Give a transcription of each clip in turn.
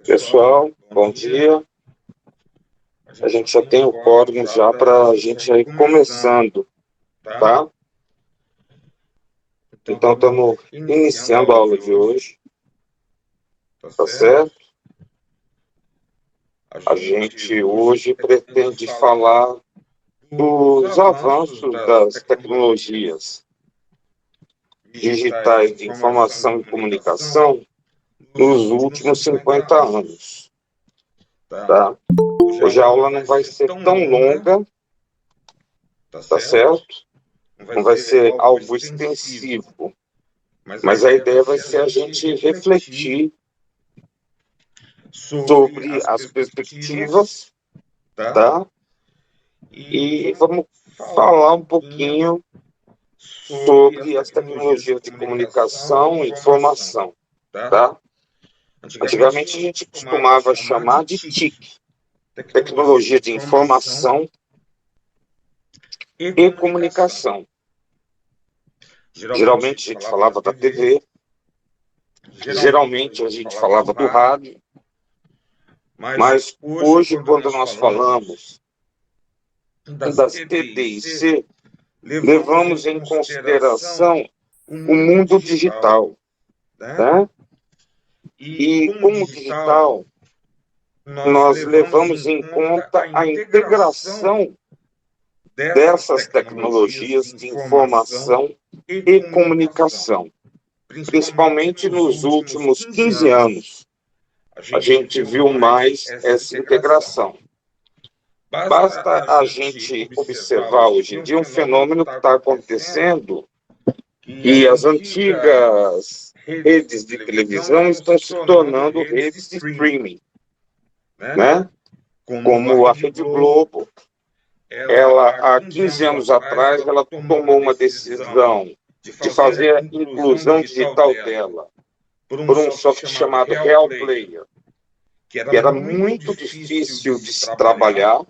Pessoal, bom dia. A gente já tem o código já para a gente já ir começando, tá? Então, estamos iniciando a aula de hoje, tá certo? A gente hoje pretende falar dos avanços das tecnologias digitais de informação e comunicação nos últimos 50 anos, tá? Hoje a aula não vai ser tão longa, tá certo? Não vai ser algo extensivo, mas a ideia vai ser a gente refletir sobre as perspectivas, tá? E vamos falar um pouquinho sobre as tecnologias de comunicação e informação, tá? Antigamente a gente costumava chamar de TIC, tecnologia de informação e comunicação. Geralmente a gente falava da TV, geralmente a gente falava do rádio, mas hoje, quando nós falamos das TD e C, levamos em consideração o mundo digital, né? E como digital, nós levamos em conta a integração dessas tecnologias de informação e comunicação, principalmente nos últimos 15 anos. A gente viu mais essa integração. Basta a gente observar hoje em dia um fenômeno que está acontecendo, que as antigas redes de televisão estão se tornando redes de streaming, né? Como a Rede Globo, ela há 15 anos atrás, ela tomou uma decisão de fazer a inclusão digital dela por um software chamado Real Player, que era muito difícil de se trabalhar.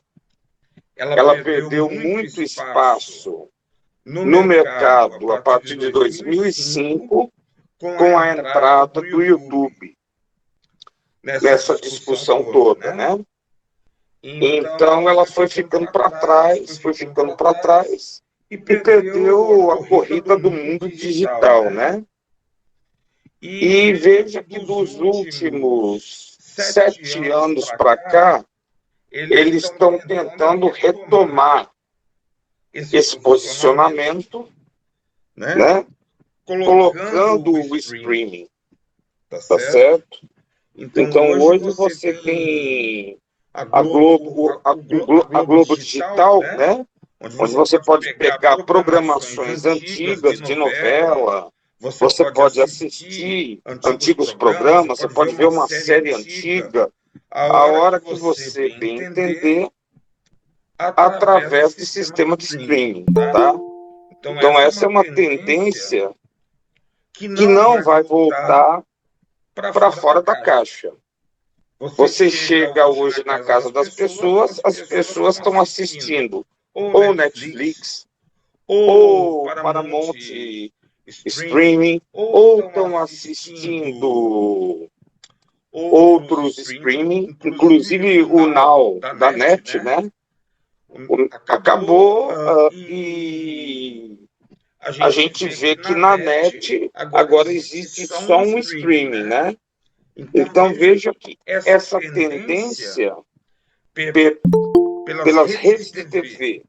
Ela perdeu muito espaço no mercado a partir de 2005, com a entrada do YouTube nessa discussão toda, né? Então ela foi ficando para trás e perdeu a corrida do mundo digital, né? E veja que dos últimos 7 anos para cá, eles estão tentando retomar esse posicionamento, né? Colocando o streaming, tá certo? Então hoje você tem a Globo Digital, né? Onde você pode pegar programações antigas de novela, você pode assistir antigos programas, você pode ver uma série antiga, a hora que você bem entender, através de sistema de streaming, tá? Então essa é uma tendência que não vai voltar para fora da caixa. Você chega hoje na casa das pessoas, as pessoas estão assistindo ou Netflix, ou Paramount Streaming, ou estão assistindo outros streaming, inclusive o Now da Net, né? Acabou e a gente vê que na Net agora existe só um streaming, né? Então veja que essa tendência pelas redes de TV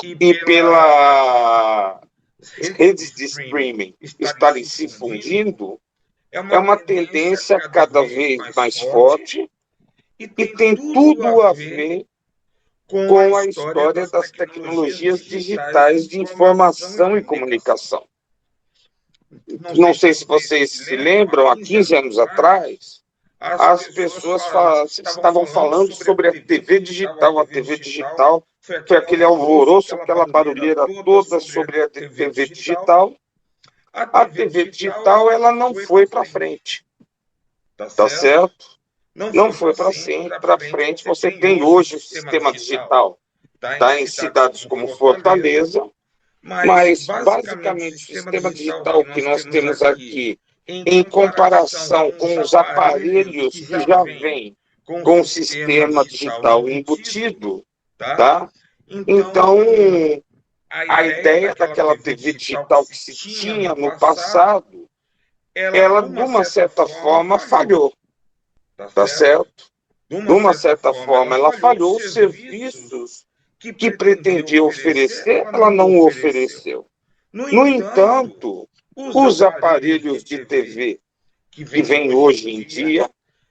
e pelas redes de streaming estarem se fundindo é uma tendência cada vez mais forte e tem tudo a ver com a história das tecnologias digitais de informação e comunicação. Não sei se vocês se lembram, há 15 anos atrás, as pessoas estavam falando sobre a TV digital. A TV digital foi aquele alvoroço, aquela barulheira toda sobre a TV digital. A TV digital ela não foi para frente, tá certo? Não foi para frente. Você tem hoje o sistema digital, tá em cidades como Fortaleza, mas basicamente o sistema digital que nós temos aqui em comparação com os aparelhos que já vêm com o sistema digital embutido, tá? Então, a ideia daquela TV digital que se tinha no passado, ela, de uma certa forma, falhou, tá certo? De uma certa forma, ela falhou. Os serviços que pretendia oferecer, ela não ofereceu. No entanto, os aparelhos de TV que vêm hoje em dia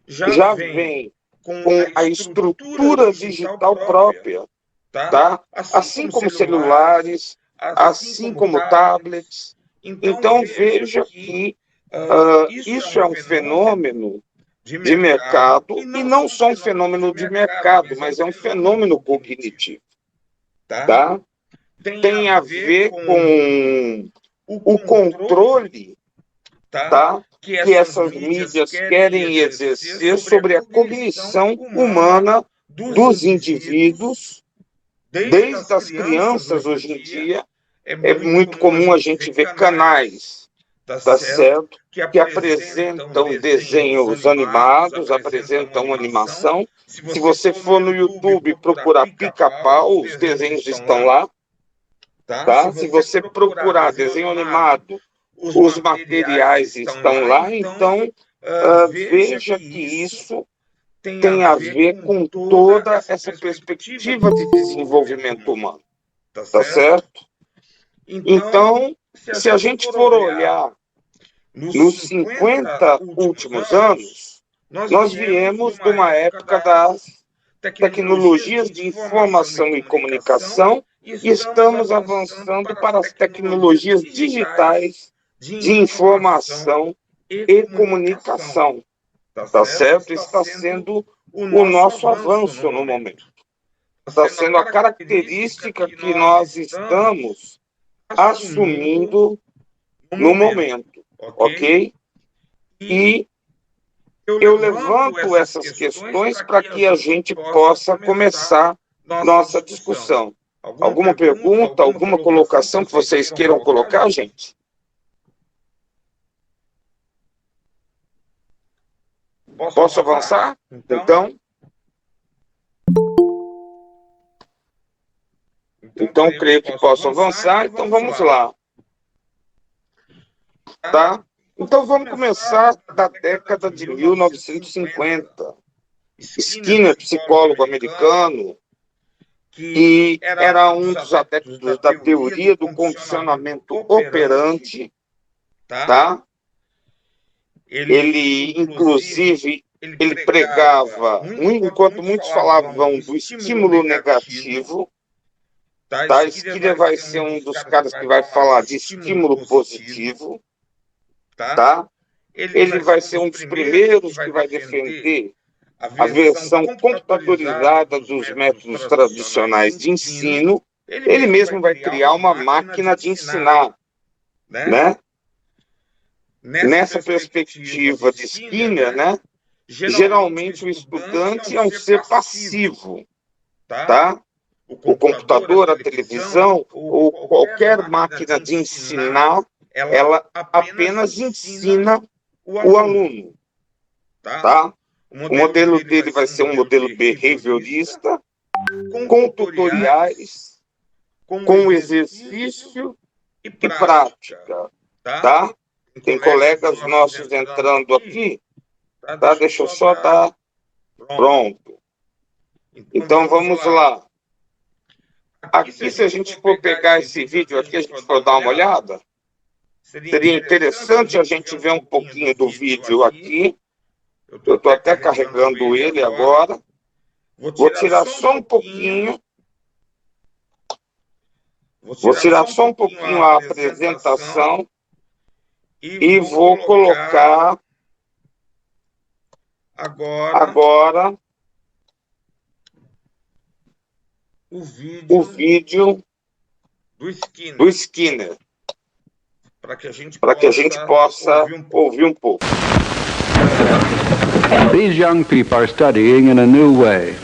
já vêm com a estrutura digital própria, tá? Assim como celulares, assim como tablets. Então, veja que isso é um fenômeno de mercado, e não só um fenômeno de mercado, mas é um fenômeno cognitivo, tá? Tem a ver com o controle, tá? Que essas mídias querem exercer sobre a cognição humana dos indivíduos, desde as crianças. Hoje em dia é muito comum a gente ver canais, tá certo? Que apresentam desenhos animados, apresentam animação. Se você for no YouTube procurar Pica-Pau, os desenhos estão lá, tá? Se você procurar desenho animado, os materiais estão lá. Então, veja que isso tem a ver com toda essa perspectiva de desenvolvimento humano, tá certo? Então, se a gente for olhar nos 50 últimos anos, nós viemos de uma época das tecnologias de informação e comunicação e estamos avançando para as tecnologias digitais de informação e comunicação, tá certo? Está sendo o nosso avanço no momento. Está sendo a característica que nós estamos assumindo no momento, ok? E eu levanto essas questões para que a gente possa começar nossa discussão. Alguma pergunta, alguma colocação que vocês queiram colocar, gente? Posso avançar? Então, creio que posso avançar, então vamos lá. Tá? Então, vamos começar da década de 1950. Skinner, psicólogo americano, que era um dos adeptos da teoria do condicionamento operante, tá? Ele, inclusive, ele pregava, enquanto muitos falavam do estímulo negativo, tá? Skinner vai ser um dos caras que vai falar de estímulo positivo, tá? Ele vai ser um dos primeiros que vai defender a versão computadorizada dos métodos tradicionais de ensino. Ele mesmo vai criar uma máquina de ensinar, né? Nessa perspectiva de Skinner, né? Geralmente o estudante é um ser passivo, tá? O computador, a televisão ou qualquer máquina de ensinar, ela apenas ensina o aluno, tá? O modelo dele vai ser um modelo behaviorista, com tutoriais, com exercício e prática, tá? Tem colegas nossos entrando aqui, tá? Deixa eu só dar pronto. Então vamos lá. Aqui, se a gente for pegar esse vídeo aqui, a gente for dar uma olhada, seria interessante a gente ver um pouquinho do vídeo aqui. Eu estou até carregando ele agora. Vou tirar só um pouquinho. Vou tirar só um pouquinho a apresentação e vou colocar agora o vídeo do Skinner, para que a gente possa ouvir um pouco. These young people are studying in a new way.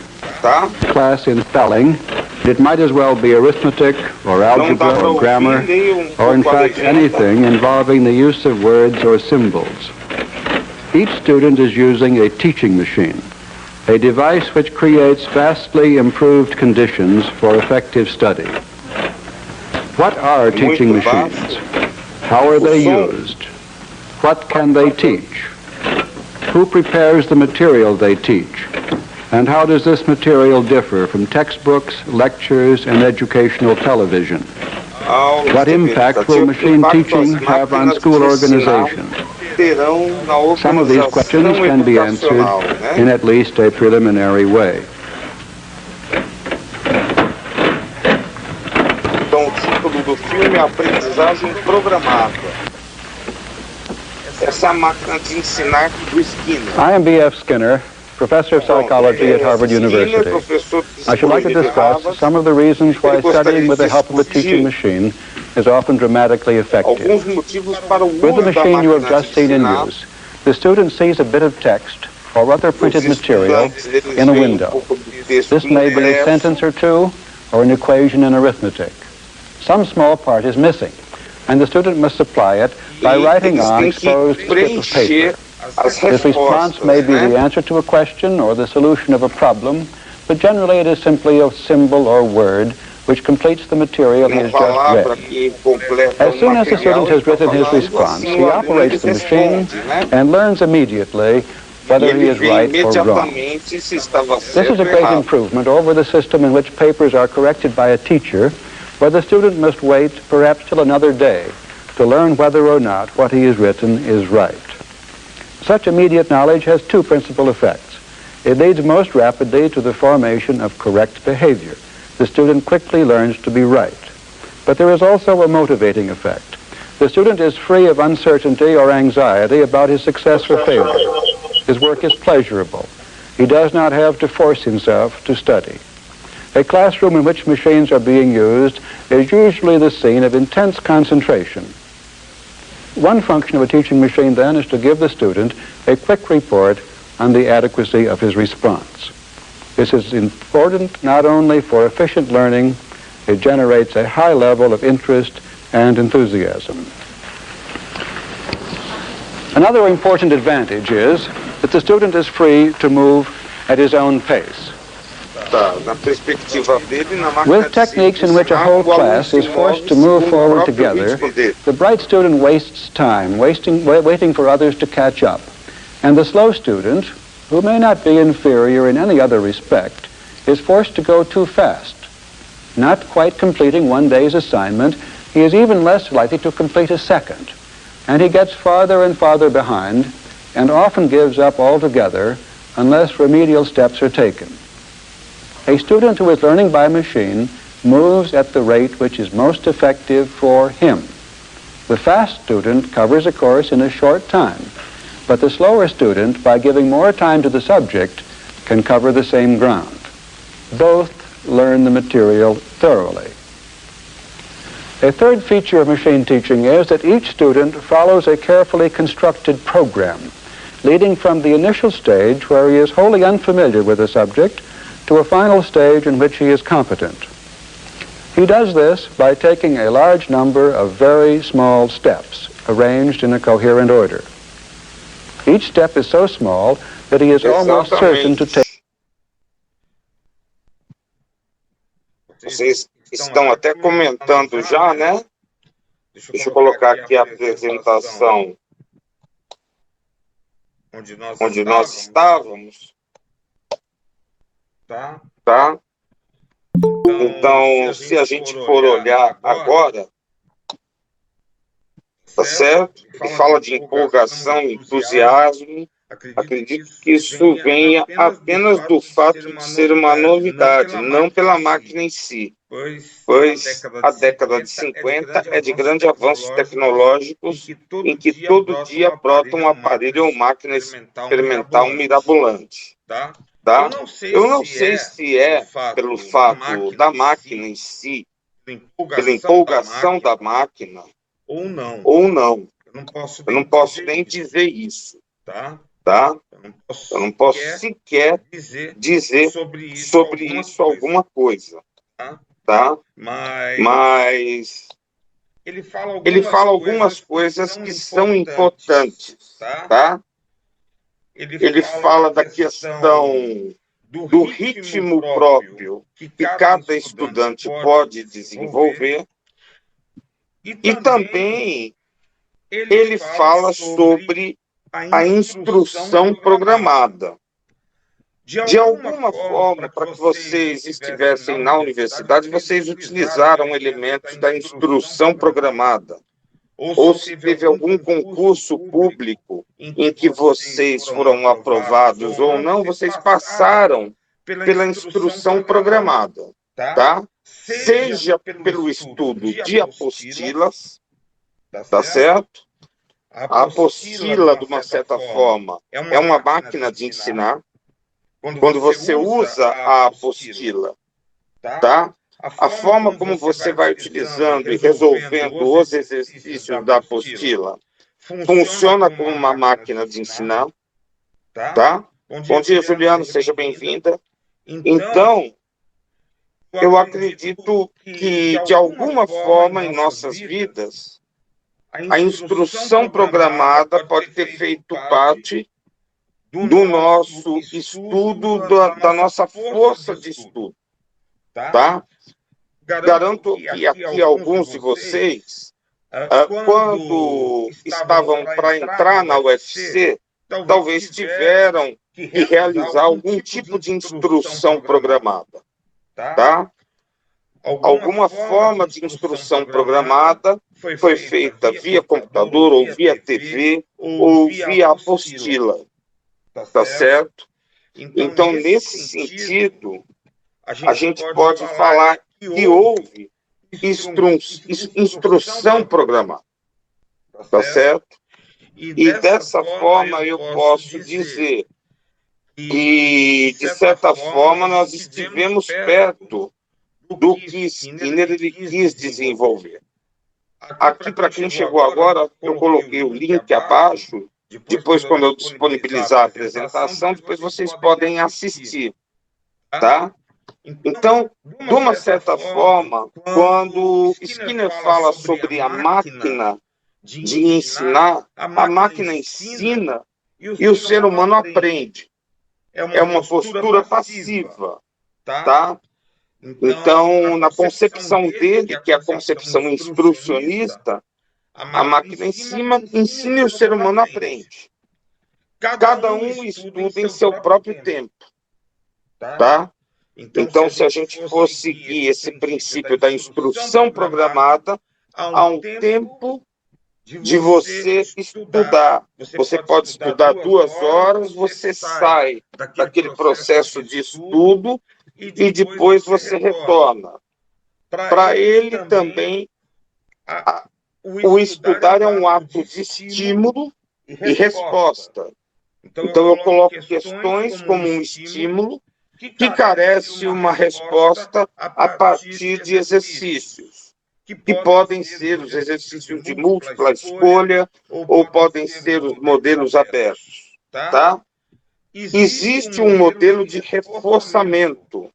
Tá? Class in spelling, It might as well be arithmetic or algebra or grammar, or in fact anything involving the use of words or symbols. Each student is using a teaching machine, a device which creates vastly improved conditions for effective study. What are teaching machines? How are they used? What can they teach? Who prepares the material they teach? And how does this material differ from textbooks, lectures, and educational television? What impact will machine teaching have on school organization? Some of these questions can be answered in at least a preliminary way. Então, o título do filme é Aprendizagem Programada. Essa é a máquina de ensinar do Skinner. I am B.F. Skinner, professor of psychology at Harvard University. I should like to discuss some of the reasons why studying with the help of a teaching machine is often dramatically effective. With the machine you have just seen in use, the student sees a bit of text or other printed material in a window. This may be a sentence or two or an equation in arithmetic. Some small part is missing, and the student must supply it by writing on exposed strip of paper. This response may be the answer to a question or the solution of a problem, but generally it is simply a symbol or word which completes the material he has just read. As soon as the student has written his response, he operates the machine and learns immediately whether he is right or wrong. This is a great improvement over the system in which papers are corrected by a teacher, where the student must wait perhaps till another day to learn whether or not what he has written is right. Such immediate knowledge has two principal effects. It leads most rapidly to the formation of correct behavior. The student quickly learns to be right. But there is also a motivating effect. The student is free of uncertainty or anxiety about his success or failure. His work is pleasurable. He does not have to force himself to study. A classroom in which machines are being used is usually the scene of intense concentration. One function of a teaching machine, then, is to give the student a quick report on the adequacy of his response. This is important not only for efficient learning, it generates a high level of interest and enthusiasm. Another important advantage is that the student is free to move at his own pace. With techniques in which a whole class is forced to move forward together, the bright student wastes time, waiting for others to catch up. And the slow student, who may not be inferior in any other respect, is forced to go too fast. Not quite completing one day's assignment, he is even less likely to complete a second. And he gets farther and farther behind, and often gives up altogether unless remedial steps are taken. A student who is learning by machine moves at the rate which is most effective for him. The fast student covers a course in a short time, but the slower student, by giving more time to the subject, can cover the same ground. Both learn the material thoroughly. A third feature of machine teaching is that each student follows a carefully constructed program, leading from the initial stage where he is wholly unfamiliar with the subject to a final stage in which he is competent. He does this by taking a large number of very small steps, arranged in a coherent order. Each step is so small that he is almost certain to take. Vocês estão até comentando já, né? Deixa eu colocar aqui a apresentação onde nós estávamos. Tá? Então, se a gente for olhar agora, tá certo? Ele fala de empolgação, entusiasmo. Acredito que isso venha apenas do fato de ser uma novidade, não pela máquina em si, pois a década de 50 é de grandes avanços tecnológicos em que todo dia brota um aparelho ou máquina experimental mirabolante. Tá? Eu não sei se é pelo fato da máquina em si, pela empolgação da máquina, ou não. Eu não posso nem dizer isso. Tá? Eu não posso sequer dizer sobre isso alguma coisa. tá? Mas ele fala algumas coisas que são importantes, tá? Ele fala da questão do ritmo próprio que cada estudante pode desenvolver e também ele fala sobre a instrução programada. De alguma forma, para que vocês estivessem na universidade, vocês utilizaram elementos da instrução programada. Ou se teve algum concurso público em que vocês foram aprovados ou não, vocês passaram pela instrução programada, tá? Seja pelo estudo de apostilas, tá certo? A apostila, de uma certa forma, é uma máquina de ensinar. Quando você usa a apostila, tá? A forma como você vai utilizando e resolvendo os exercícios da apostila funciona como uma máquina de ensinar, tá? Bom dia, Juliano, seja bem-vinda. Então, eu acredito que, de alguma forma, em nossas vidas, a instrução programada pode ter feito parte do nosso estudo, da nossa força de estudo, tá? Garanto que aqui alguns de vocês, quando estavam para entrar na UFC, talvez tiveram que realizar algum tipo de instrução programada, tá? Alguma forma de instrução programada foi feita via computador, ou via TV, ou via apostila, tá certo? Então, nesse sentido, a gente pode falar que houve instrução programada, tá certo? E dessa forma eu posso dizer que, de certa forma, nós estivemos perto do que Skinner ele quis desenvolver. Aqui, para quem chegou agora, eu coloquei o link abaixo. Depois, quando eu disponibilizar a apresentação, depois vocês podem assistir, tá? Então, de uma certa forma, quando Skinner fala sobre a máquina de ensinar, a máquina ensina e o ser humano aprende. É uma postura passiva, tá? Então, na concepção dele, que é a concepção instrucionista, a máquina ensina e o ser humano aprende. Cada um estuda em seu próprio tempo, tá? Então, se a gente for seguir esse princípio da instrução programada, há um tempo de você estudar. Você pode estudar 2 horas, você sai daquele processo de estudo e depois você retorna. Para ele também, o estudar é um ato de estímulo e resposta. Então, eu coloco questões como um estímulo que carece uma resposta a partir de exercícios, que podem ser os exercícios de múltipla escolha ou podem ser os modelos abertos, tá? Existe um modelo de reforçamento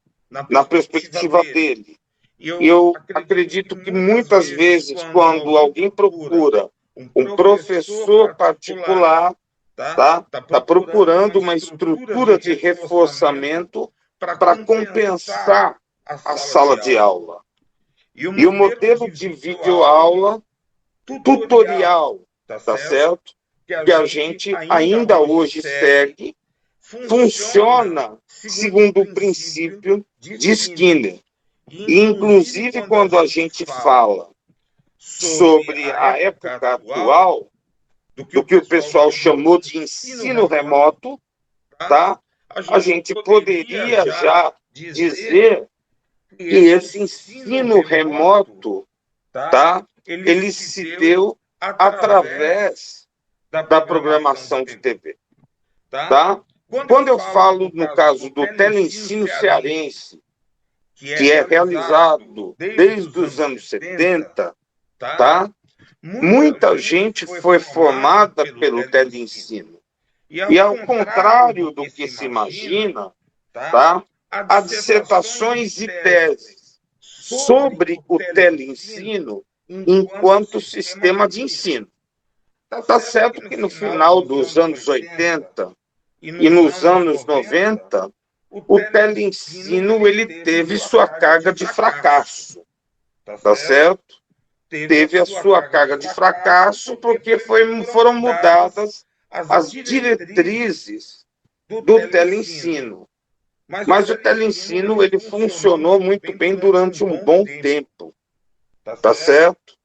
na perspectiva dele. Eu acredito que muitas vezes, quando alguém procura um professor particular, está procurando uma estrutura de reforçamento para compensar a sala de aula. E o modelo de videoaula tutorial, tá certo? Que a gente ainda hoje segue, funciona segundo o princípio de Skinner. E, inclusive, quando a gente fala sobre a época atual, do que o pessoal chamou de ensino remoto, tá? A gente poderia já dizer que esse ensino remoto, tá? Ele se deu através da programação de TV, tá? Quando eu falo, no caso do teleensino cearense, que é realizado desde os anos 70, tá? Muita gente foi formada pelo teleensino. E, ao contrário do que se imagina, tá? Há dissertações e teses sobre o teleensino enquanto sistema de ensino. Está certo que no final dos anos 80 e nos anos 90, o teleensino ele teve sua carga de fracasso, tá certo? Teve a sua carga de fracasso porque foram mudadas as diretrizes do teleensino. Mas o teleensino ele funcionou muito bem durante um bom tempo, tá certo?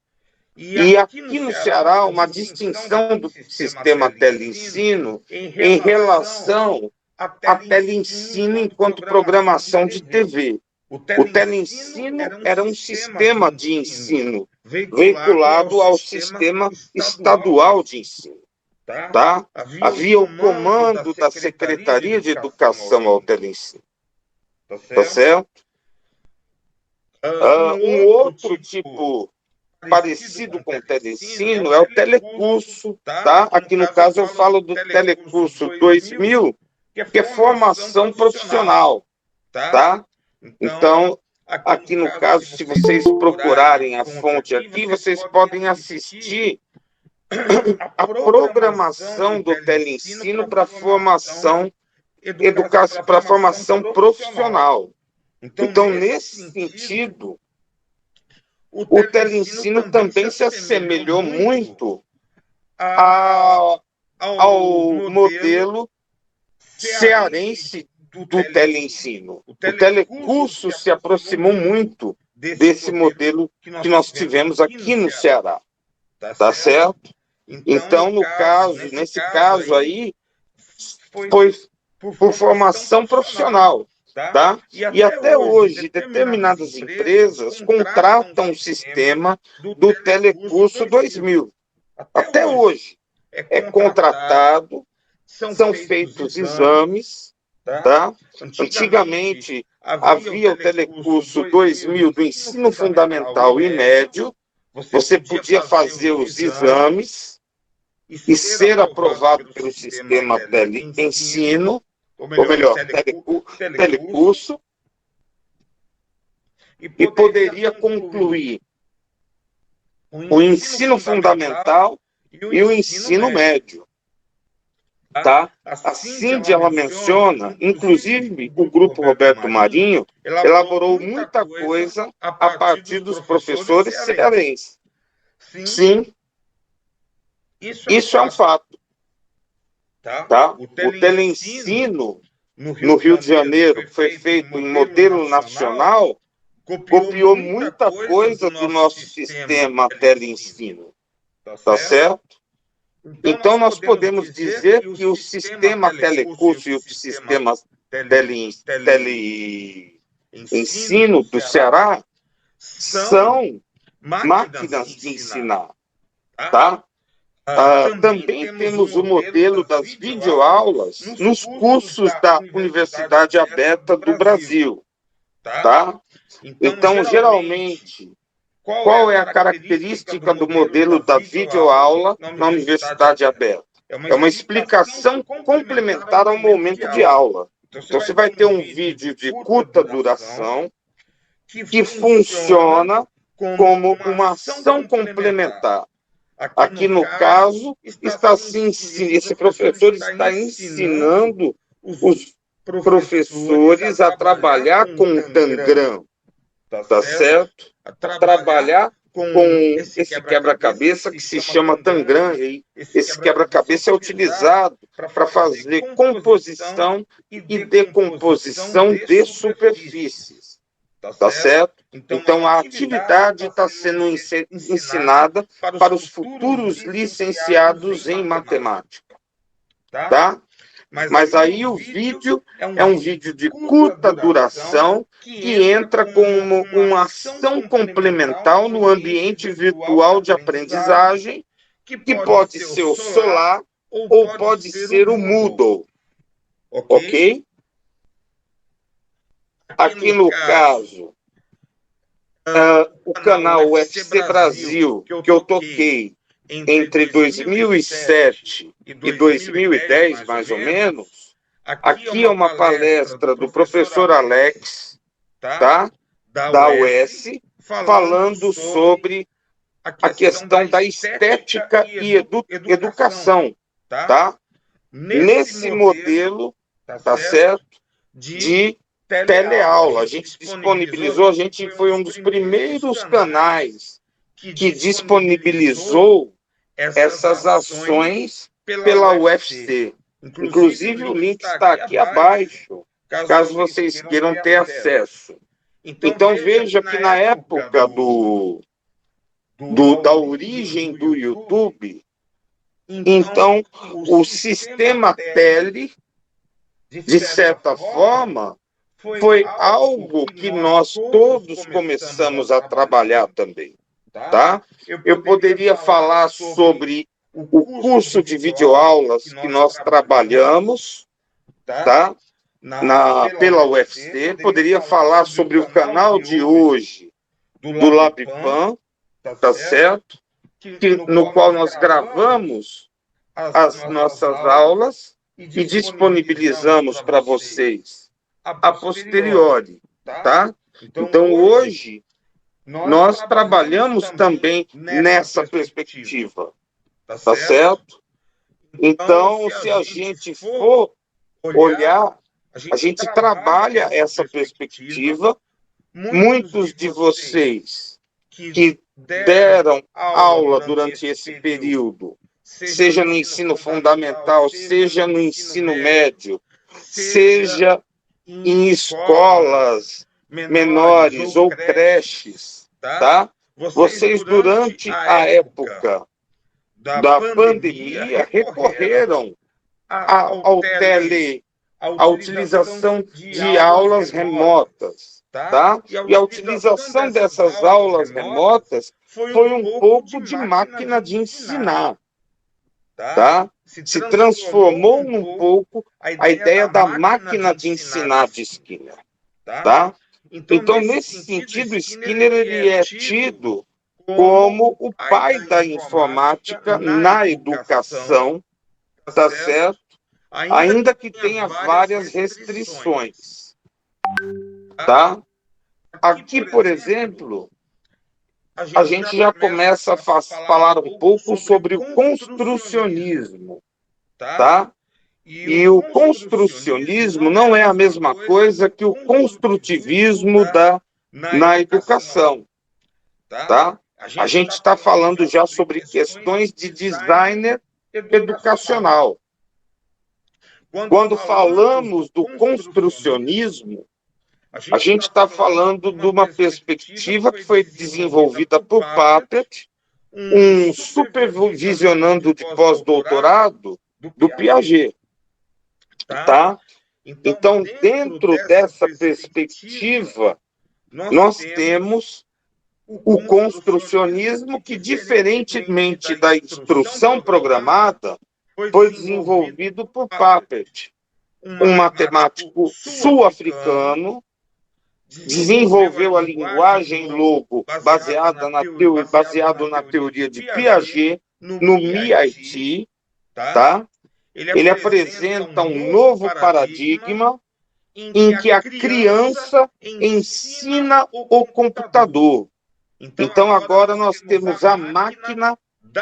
E aqui no Ceará, uma distinção do sistema teleensino em relação a teleensino enquanto programação de TV. O teleensino era um sistema de ensino veiculado ao sistema estadual de ensino. Tá? Havia o comando da Secretaria de Educação ao teleensino. Tá certo? Um outro tipo parecido com o teleensino é o telecurso, tá? Aqui no caso eu falo do telecurso 2000, que é formação profissional, tá? Então, aqui no caso, se vocês procurarem a fonte aqui, vocês podem assistir a programação do teleensino para formação para formação profissional. Então, nesse sentido, o teleensino também se assemelhou muito ao modelo cearense do teleensino. O telecurso se aproximou muito desse modelo que nós tivemos aqui no Ceará, tá certo? Então, nesse caso aí, foi por formação profissional, tá? E até hoje, determinadas empresas contratam o sistema do Telecurso 2000. Até hoje é contratado, são feitos exames, tá? Antigamente havia o Telecurso 2000 do ensino fundamental e médio, você podia fazer os exames e ser aprovado pelo sistema teleensino, ou melhor, telecurso, e poderia concluir o ensino fundamental e o ensino médio. Tá? A Cindy, ela menciona, inclusive o Grupo Roberto Marinho elaborou muita coisa a partir dos professores cearenses. Sim, isso é um fato. Tá? O teleensino no Rio de Janeiro, que foi feito em modelo nacional, copiou muita coisa do nosso sistema teleensino. Tá certo? Então, nós podemos dizer que o sistema telecurso e o sistema teleensino do Ceará são máquinas de ensinar. Tá? Também temos o modelo das videoaulas nos cursos da Universidade Aberta do Brasil. Tá? Então, geralmente, qual é a característica do modelo da videoaula na Universidade Aberta? É uma explicação complementar ao momento de aula. Então, você vai ter um vídeo de curta duração que funciona como uma ação complementar. Aqui, no caso, esse professor está ensinando os professores a trabalhar com o Tangram, tá certo? A trabalhar com esse quebra-cabeça que se chama Tangram. E esse quebra-cabeça é utilizado para fazer composição e decomposição de superfícies, tá certo? Então, a atividade está sendo ensinada para os futuros licenciados em matemática, tá? Mas aí o vídeo é um vídeo de curta duração que entra como uma ação complementar no ambiente virtual de aprendizagem, que pode ser o Solar ou pode ser o Moodle, ok? Aqui no caso, o canal UFC Brasil, que eu toquei entre 2007 e 2010, mais ou menos, aqui é uma palestra do professor Alex, tá? da UES falando sobre a questão da estética e educação, tá? Nesse modelo, tá certo, de teleaula. A gente disponibilizou, a gente foi um dos primeiros canais que disponibilizou essas ações pela UFC. Inclusive, o link está aqui abaixo, caso vocês queiram ter acesso. Então, veja que na época da origem do YouTube, então, o sistema tele, de certa forma, foi algo que nós todos começamos a trabalhar também, tá? Eu poderia falar sobre o curso de videoaulas que nós trabalhamos, tá? Pela UFC, poderia falar sobre o canal de hoje do LabPan, tá certo? No qual nós gravamos as nossas aulas e disponibilizamos para vocês a posteriori, tá? Então, hoje, nós trabalhamos também nessa perspectiva, tá certo? Então, se a gente for olhar, a gente trabalha essa perspectiva. Muitos de vocês que deram aula durante esse período, seja no ensino fundamental, seja no ensino médio, seja em escolas menores ou creches, tá? Vocês, durante a época da pandemia, recorreram ao à utilização de aulas remotas, tá? E a utilização dessas aulas remotas foi um pouco de máquina de ensinar, tá? Se transformou num pouco a ideia da máquina de ensinar de Skinner, tá? Então, nesse sentido, Skinner ele é tido como o pai da informática na educação, tá certo? Ainda que tenha várias restrições, tá? Aqui, por exemplo, a gente já começa a falar um pouco sobre o construcionismo, tá? E o construcionismo não é a mesma coisa que o construtivismo na educação, tá? A gente está falando já sobre questões de designer educacional. Quando falamos do construcionismo, a gente está falando de uma perspectiva que foi desenvolvida por Papert, um supervisionando de pós-doutorado do Piaget, tá? Então, dentro dessa perspectiva, nós temos o construcionismo que, diferentemente da instrução programada, foi desenvolvido por Papert, um matemático sul-africano, desenvolveu a linguagem Logo baseado na teoria de Piaget, no MIT, tá? Ele apresenta um novo paradigma em que a criança ensina o computador. Então, agora nós temos a máquina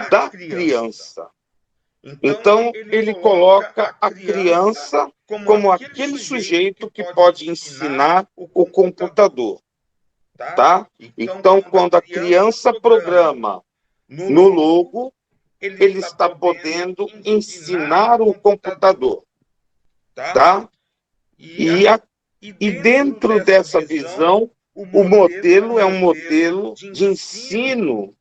da criança. Então, ele coloca a criança como aquele sujeito que pode ensinar o computador, tá? Então, quando a criança programa no Logo, ele está podendo ensinar o computador, tá? E dentro dessa visão, o modelo é um modelo de ensino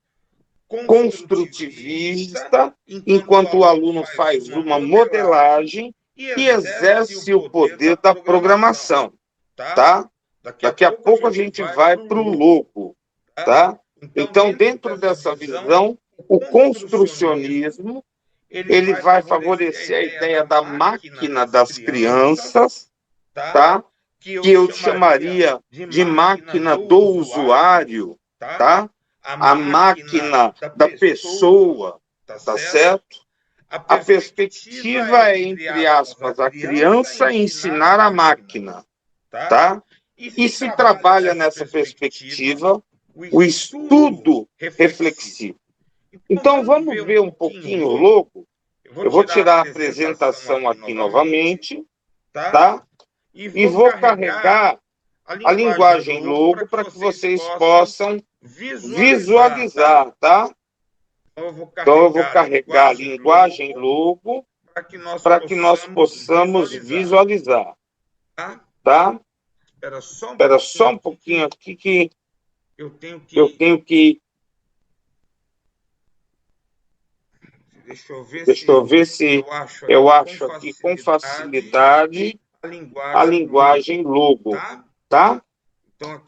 construtivista, enquanto o aluno faz uma modelagem e exerce o poder da programação, tá? Daqui a pouco a gente vai para o Logo, tá? Então, dentro dessa visão, o construcionismo, ele vai favorecer a ideia da máquina das crianças, tá? Que eu chamaria de máquina do usuário, tá? A máquina da pessoa, tá certo? A perspectiva é, entre aspas, a criança ensinar a máquina, tá? E se trabalha nessa perspectiva o estudo reflexivo. Então, vamos ver um pouquinho o logo. Eu vou tirar a apresentação aqui novamente, tá? E vou carregar a linguagem logo para que vocês possam visualizar, tá? Então, eu vou carregar a linguagem logo para que nós possamos visualizar, tá? Espera só um pouquinho aqui que eu tenho que... Deixa eu ver se eu acho aqui com facilidade a linguagem logo, tá?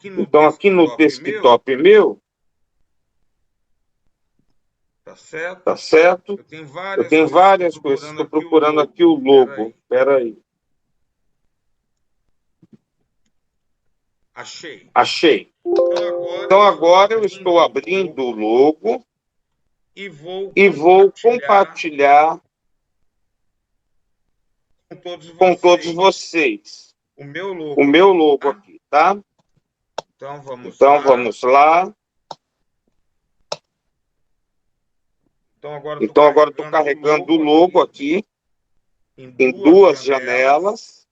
Então, aqui no desktop meu, tá certo? Eu tenho várias coisas, estou procurando aqui o logo. Espera aí. Achei. Então, agora eu estou abrindo o logo e vou compartilhar com todos vocês o meu logo aqui, tá? Então, vamos lá. Então, agora estou carregando o logo aqui em duas janelas.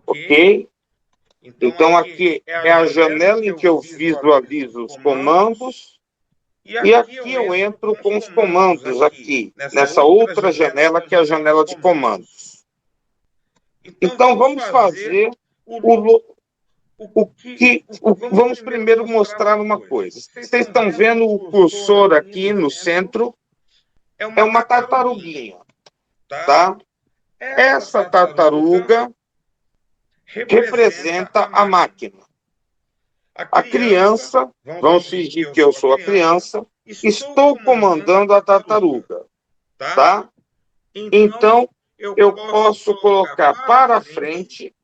Ok? Então, aqui é a janela em que eu visualizo os comandos. E aqui eu entro com os comandos aqui, nessa outra janela, que é a janela de comandos. Então, vamos fazer vamos primeiro mostrar uma coisa. Vocês estão vendo o cursor aqui no centro? É uma tartaruguinha, tá? Essa tartaruga representa a máquina. A criança, vamos fingir que eu sou a criança, estou comandando a tartaruga, tá? Então, eu posso colocar para frente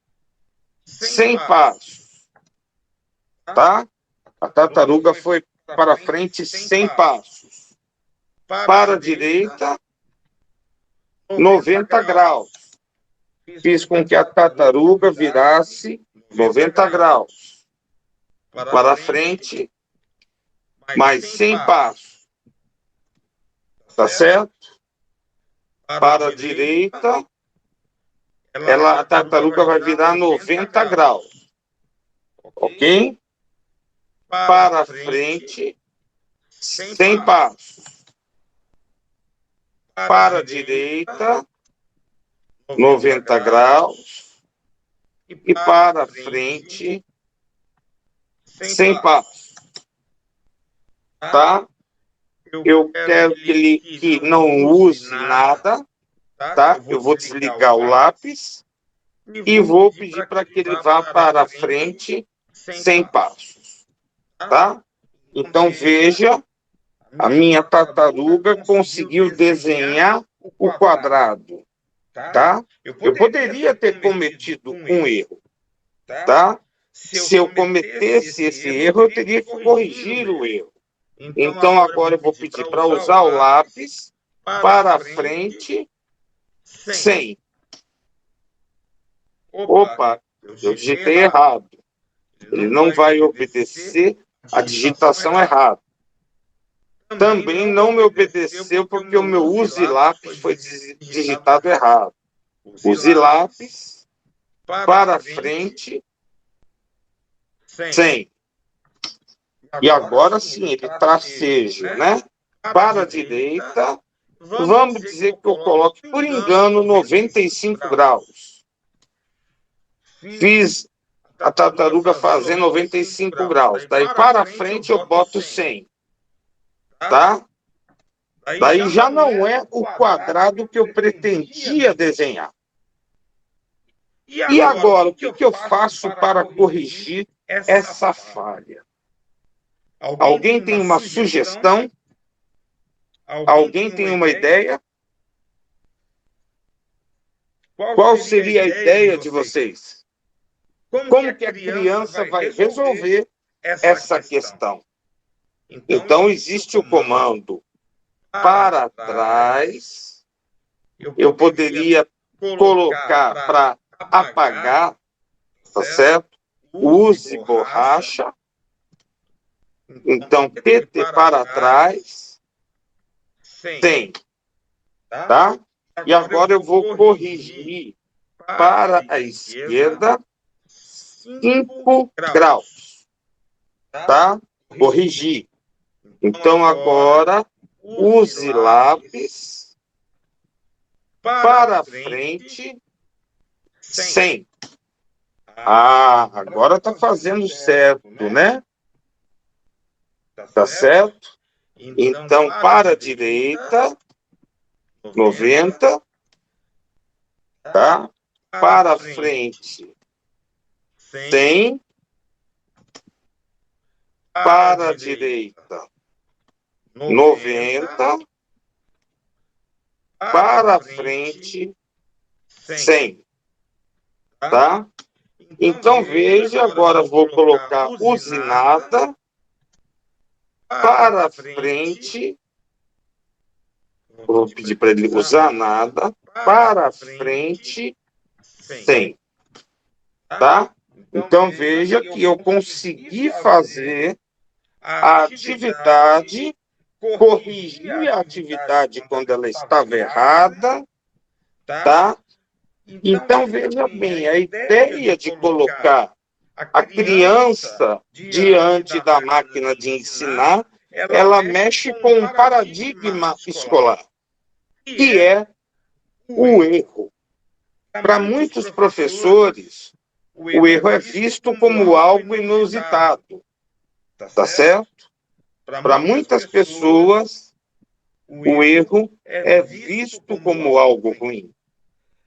100 passos, tá? A tartaruga foi para frente 100 passos. Para a direita, 90 graus. Fiz com que a tartaruga virasse 90 graus. Para frente, mais 100 passos. Tá certo? Para a direita, a tartaruga vai virar 90 graus. Ok? Para frente, 100 passos. Para a direita, 90 graus. E para frente, 100 passos. Tá? Eu quero que não use nada, tá? Eu vou desligar o lápis e vou pedir para que ele vá para frente 100 passos, tá? Então, veja, a minha tartaruga conseguiu desenhar o quadrado, tá? Eu poderia ter cometido um erro, tá? Se eu cometesse esse erro, eu teria que corrigir o erro. Então, agora eu vou pedir para usar o lápis para frente 100. Opa, eu digitei errado. Ele não vai obedecer a digitação errada. Também não me obedeceu porque o meu use lápis foi digitado errado. Use lápis para frente 100. E agora sim, ele traceja, né? Para a direita, vamos dizer que eu coloque, por engano, 95 graus. Fiz a tartaruga fazer 95 graus. Daí, para frente, eu boto 100. Tá? Daí já não é o quadrado que eu pretendia desenhar. E agora, o que eu faço para corrigir essa falha? Alguém tem uma sugestão? Alguém tem uma ideia? Qual seria a ideia de vocês? Como que a criança vai resolver essa questão? Então, existe o comando para trás. Eu poderia colocar para apagar, tá certo? Use borracha. Então, PT para trás, 100, tá? E agora eu vou corrigir para a esquerda, 5 graus, tá? Corrigir. Então, agora, use lápis para frente, 100. Ah, agora está fazendo certo, né? Tá certo? Então, para a direita, 90, tá? Para a frente, 100. Para a direita, 90. Para a frente, 100. Tá? Então, veja, agora vou colocar usinada para frente. Vou pedir para ele usar nada. Para frente, 100. Tá? Então, veja que eu consegui fazer a atividade, corrigir a atividade quando ela estava errada, tá? Então, veja bem, a ideia de colocar a criança diante da máquina de ensinar, ela mexe com um paradigma escolar, que é o erro. Para muitos professores, o erro é visto como algo inusitado, tá certo? Para muitas pessoas, o erro é visto como algo ruim.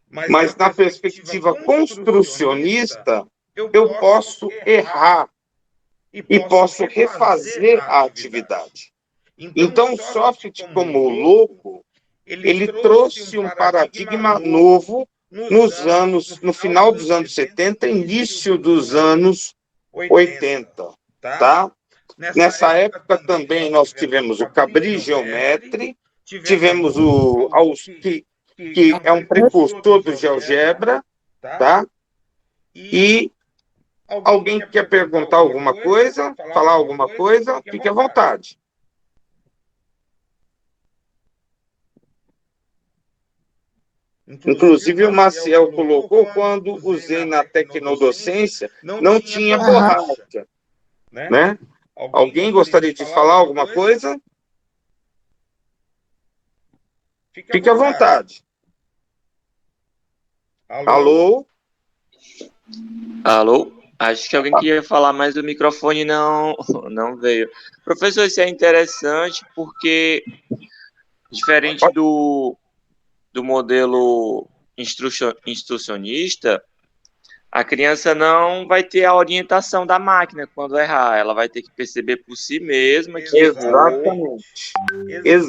Mas na perspectiva construcionista, eu posso errar e posso refazer a atividade. Então, o Sócrates, como louco, ele trouxe um paradigma novo no final dos anos 70, início dos anos 80, tá? Nessa época também nós tivemos o Cabri Geometri, tivemos o que é um precursor do GeoGebra, tá? E alguém quer perguntar alguma coisa, falar alguma coisa, fique à vontade. Inclusive, o Maciel colocou, quando usei na tecnodocência, não tinha borracha, né? Alguém gostaria de falar alguma coisa? Fique à vontade. Alô? Alô? Acho que alguém queria falar, mas o microfone não veio. Professor, isso é interessante porque, diferente do modelo instrucionista, a criança não vai ter a orientação da máquina quando errar. Ela vai ter que perceber por si mesma que Exatamente.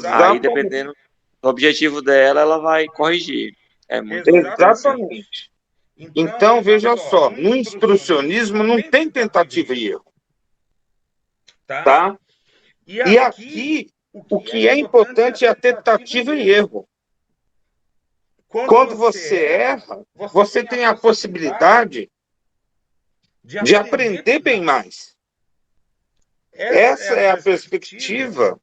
Aí, dependendo do objetivo dela, ela vai corrigir. É muito Exatamente. Então, veja só, no instrucionismo não tem tentativa e erro. Tá? E aqui, o que é importante é a tentativa e erro. Quando você erra, você tem a possibilidade de aprender bem mais. Essa é a perspectiva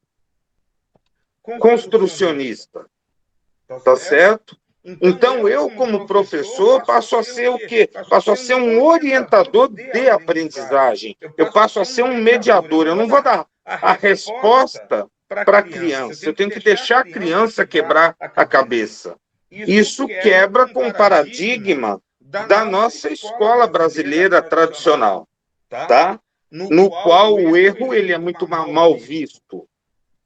construcionista. Tá certo? Então, eu, como professor, passo a ser o quê? Passo a ser um orientador de aprendizagem. Eu passo a ser um mediador. Eu não vou dar a resposta para a criança. Eu tenho que deixar a criança quebrar a cabeça. Isso quebra com o paradigma da nossa escola brasileira tradicional, tá? No qual o erro ele é muito mal visto.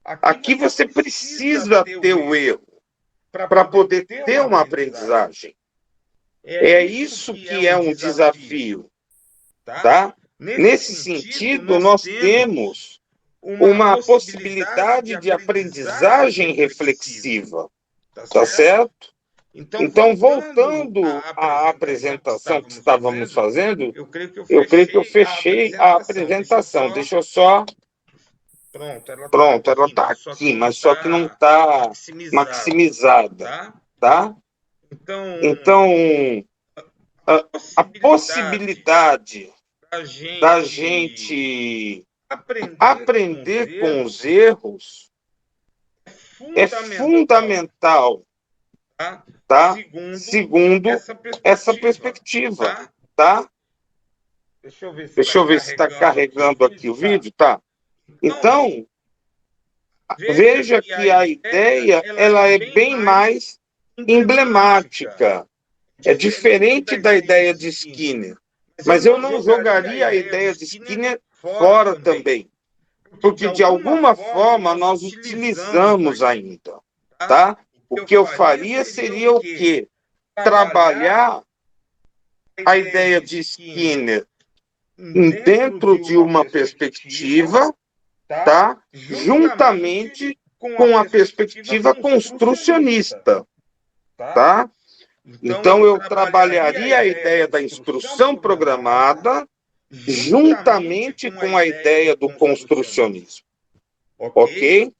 Aqui você precisa ter o erro para poder ter uma aprendizagem. É isso que é um desafio, tá? Nesse sentido, nós temos uma possibilidade de aprendizagem reflexiva, tá certo? Então, voltando à apresentação que estávamos fazendo, eu creio que eu fechei a apresentação. Deixa eu só... Pronto, ela está aqui, mas só que não está maximizada, tá? Então, a possibilidade da gente aprender com os erros é fundamental, tá? Segundo essa perspectiva, tá? Deixa eu ver se está carregando aqui o vídeo, tá? Então, veja que a ideia ela é bem mais emblemática. É diferente da ideia de Skinner. Mas eu não jogaria a ideia de Skinner fora também. Porque, de alguma forma, nós utilizamos ainda. Tá? O que eu faria seria o quê? Trabalhar a ideia de Skinner dentro de uma perspectiva, tá? Juntamente com a perspectiva construcionista. Tá? Então, eu trabalharia a ideia da instrução programada juntamente com a ideia do construcionismo. Ok?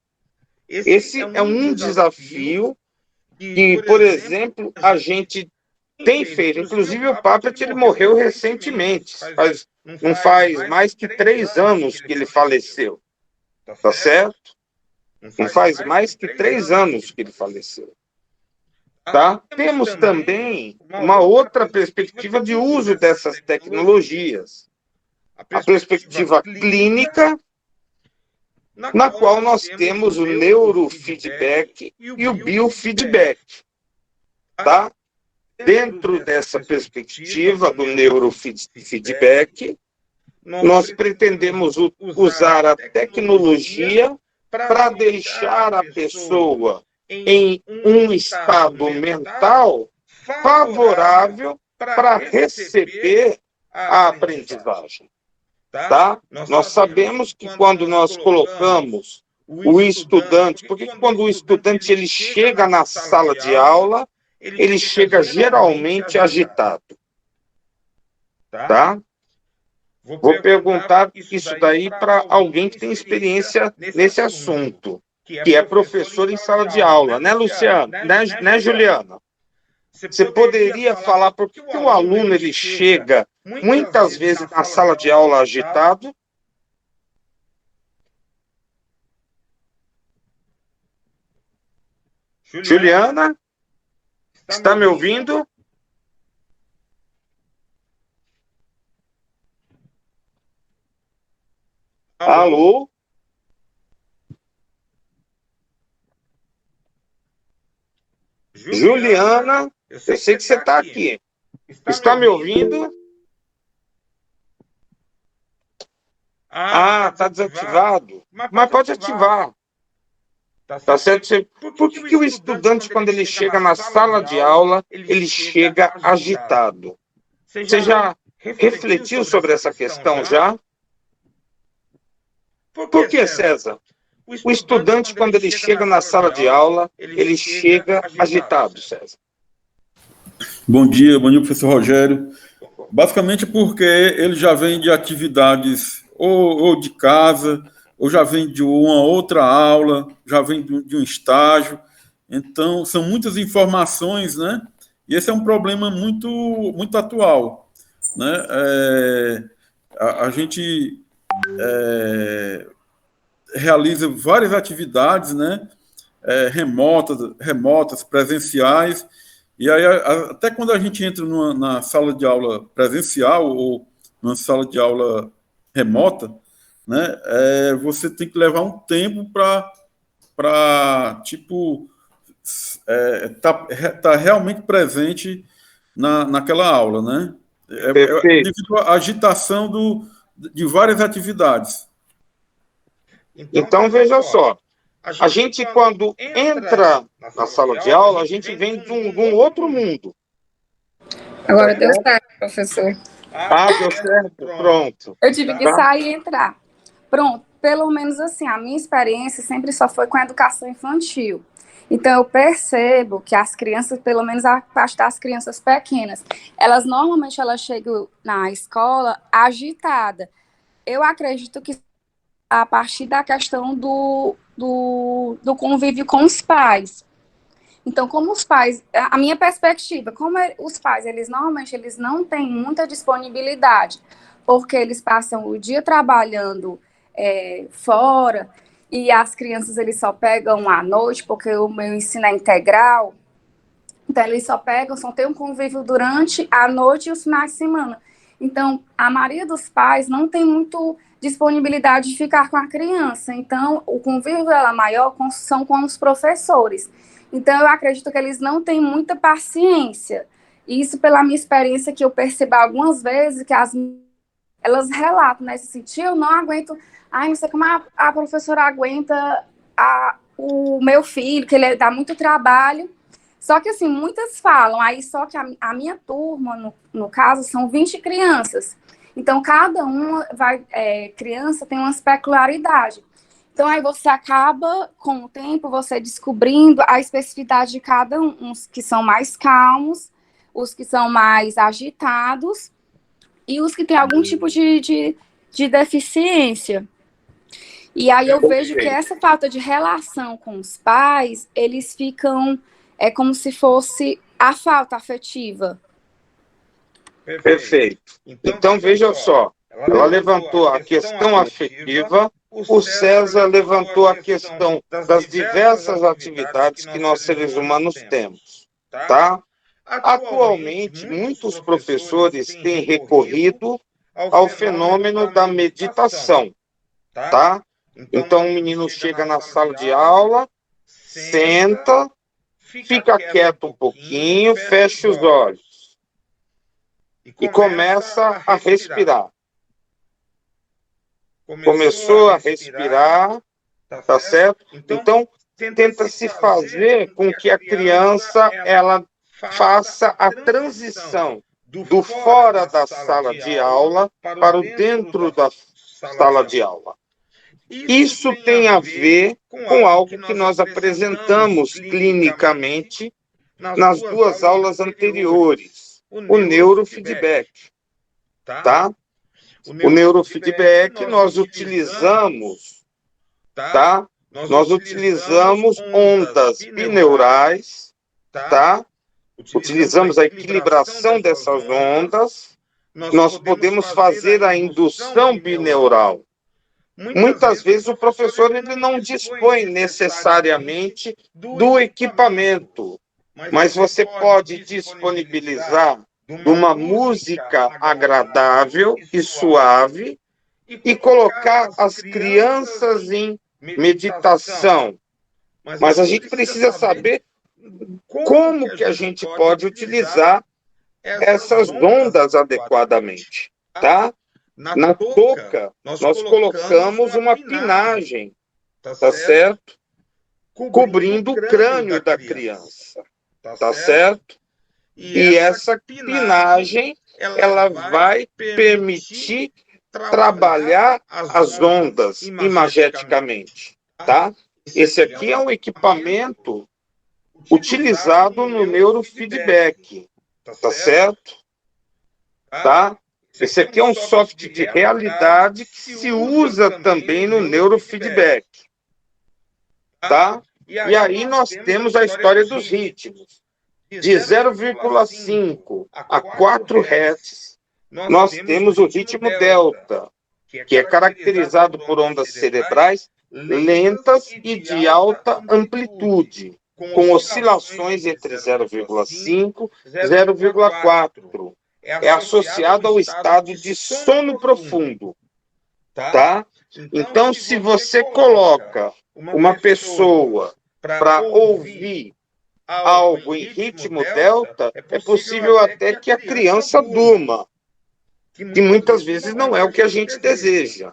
Esse é um desafio que, por exemplo, a gente tem feito. Inclusive, o Papert ele morreu recentemente. Não faz mais que 3 anos que ele faleceu. Tá certo? Não faz mais que 3 anos que ele faleceu. Tá? Temos também uma outra perspectiva de uso dessas tecnologias. A perspectiva clínica, na qual nós temos o neurofeedback e o biofeedback. Tá? Dentro dessa perspectiva do neurofeedback, nós pretendemos usar a tecnologia para deixar a pessoa em um estado mental favorável para receber a aprendizagem. Tá? Nós sabemos que quando nós colocamos o estudante, porque quando o estudante ele chega na sala de aula, ele chega geralmente agitado. Tá? Vou perguntar isso daí para alguém que tem experiência nesse assunto, que é professor em sala de aula, né, Luciano? Né, Juliana? Você poderia falar por que o aluno ele chega muitas vezes na sala de aula agitado? Juliana? Está me ouvindo? Alô? Juliana, eu sei que você está aqui. Está me ouvindo? Ah, está desativado. Mas pode ativar. Tá certo? Por que o estudante, quando ele chega na sala de aula, ele chega agitado? Você já refletiu sobre essa questão já? Por que, César? O estudante, quando ele chega na sala de aula, ele chega agitado, César. Bom dia, professor Rogério. Basicamente porque ele já vem de atividades ou de casa, ou já vem de uma outra aula, já vem de um estágio. Então, são muitas informações, né? E esse é um problema muito, muito atual, né? A gente realiza várias atividades, né? Remotas, presenciais, e aí até quando a gente entra na sala de aula presencial ou numa sala de aula remota, né? Você tem que levar um tempo para tipo tá realmente presente naquela aula, né? Devido à agitação de várias atividades. Então, veja só, a gente, quando entra na sala de aula, a gente vem de um outro mundo. Agora deu certo, professor. Ah, deu certo, pronto. Eu tive que sair e entrar. Pronto, pelo menos assim, a minha experiência sempre só foi com a educação infantil. Então, eu percebo que as crianças, pelo menos a parte das crianças pequenas, normalmente chegam na escola agitada. Eu acredito que a partir da questão do convívio com os pais. Então, como os pais, a minha perspectiva, os pais, normalmente eles não têm muita disponibilidade, porque eles passam o dia trabalhando fora, e as crianças eles só pegam à noite, porque o meu ensino é integral, então eles só tem um convívio durante a noite e os finais de semana. Então, a maioria dos pais não tem muito disponibilidade de ficar com a criança, então o convívio maior são com os professores. Então, eu acredito que eles não têm muita paciência. Isso pela minha experiência, que eu percebo algumas vezes que elas relatam nesse sentido, eu não aguento, não sei como a professora aguenta o meu filho, que ele dá muito trabalho. Só que, assim, muitas falam, só que a minha turma, no caso, são 20 crianças. Então, cada uma criança tem umas peculiaridades. Então, aí você acaba, com o tempo, você descobrindo a especificidade de cada um. Uns que são mais calmos, os que são mais agitados e os que têm algum tipo de deficiência. E aí eu vejo que essa falta de relação com os pais, eles ficam... É como se fosse a falta afetiva. Perfeito. Então, veja só, ela levantou a questão afetiva, o César levantou a questão das diversas atividades que nós seres humanos temos, tá? Atualmente, muitos professores têm recorrido ao fenômeno da meditação, tá? Então, o menino chega na sala de aula, senta, fica quieto um pouquinho, fecha os olhos e começa a respirar. Começou a respirar, tá certo? Então, tenta-se fazer com que a criança ela faça a transição do fora da sala de aula para o dentro da sala de aula. Isso tem a ver com algo que nós apresentamos clinicamente nas duas aulas anteriores, o neurofeedback, tá? O neurofeedback nós utilizamos, tá? Nós utilizamos ondas bineurais, tá? Utilizamos a equilibração dessas ondas, nós podemos fazer a indução bineural. Muitas vezes o professor ele não dispõe necessariamente do equipamento, mas você pode disponibilizar uma música agradável e suave e colocar as crianças em meditação. Mas a gente precisa saber como que a gente pode utilizar essas ondas adequadamente, tá? Na touca, nós colocamos uma pinagem, tá certo? Cobrindo o crânio da criança, tá certo? E essa pinagem, ela vai permitir trabalhar as ondas imageticamente, tá? Esse aqui é um equipamento utilizado no neurofeedback, tá certo? Tá? Esse aqui é um software de realidade que se usa também no neurofeedback, tá? E aí nós temos a história dos ritmos. De 0,5 a 4 Hz, nós temos o ritmo delta, que é caracterizado por ondas cerebrais lentas e de alta amplitude, com oscilações entre 0,5 e 0,4. É associado ao estado de sono profundo, tá? Então, se você coloca uma pessoa para ouvir algo em ritmo delta, é possível até que a criança durma, que muitas vezes não é o que a gente deseja,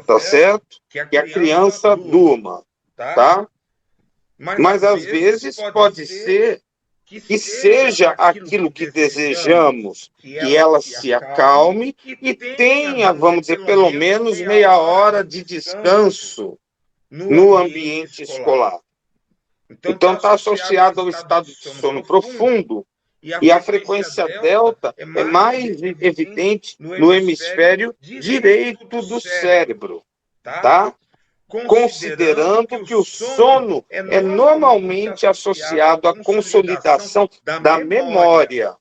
tá certo? Que a criança durma, tá? Mas às vezes pode ser que seja aquilo que desejamos, que ela se acalme e tenha, vamos dizer, pelo menos meia hora de descanso no ambiente escolar. Então, está associado ao estado de sono profundo, e a frequência delta é mais evidente no hemisfério direito do cérebro, tá? considerando que o sono é normalmente associado à consolidação da memória.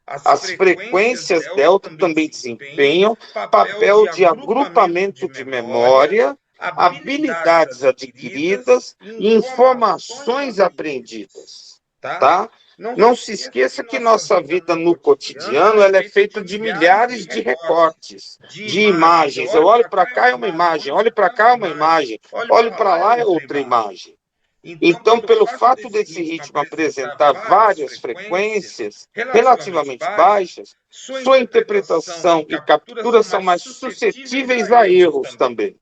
As frequências delta também desempenham papel de agrupamento de memória, habilidades adquiridas e informações aprendidas, tá? Não se esqueça que nossa vida no cotidiano ela é feita de milhares de recortes, de imagens. Eu olho para cá é uma imagem, olho para cá é uma imagem, olho para lá é outra imagem. Então, pelo fato desse ritmo apresentar várias frequências relativamente baixas, sua interpretação e captura são mais suscetíveis a erros também,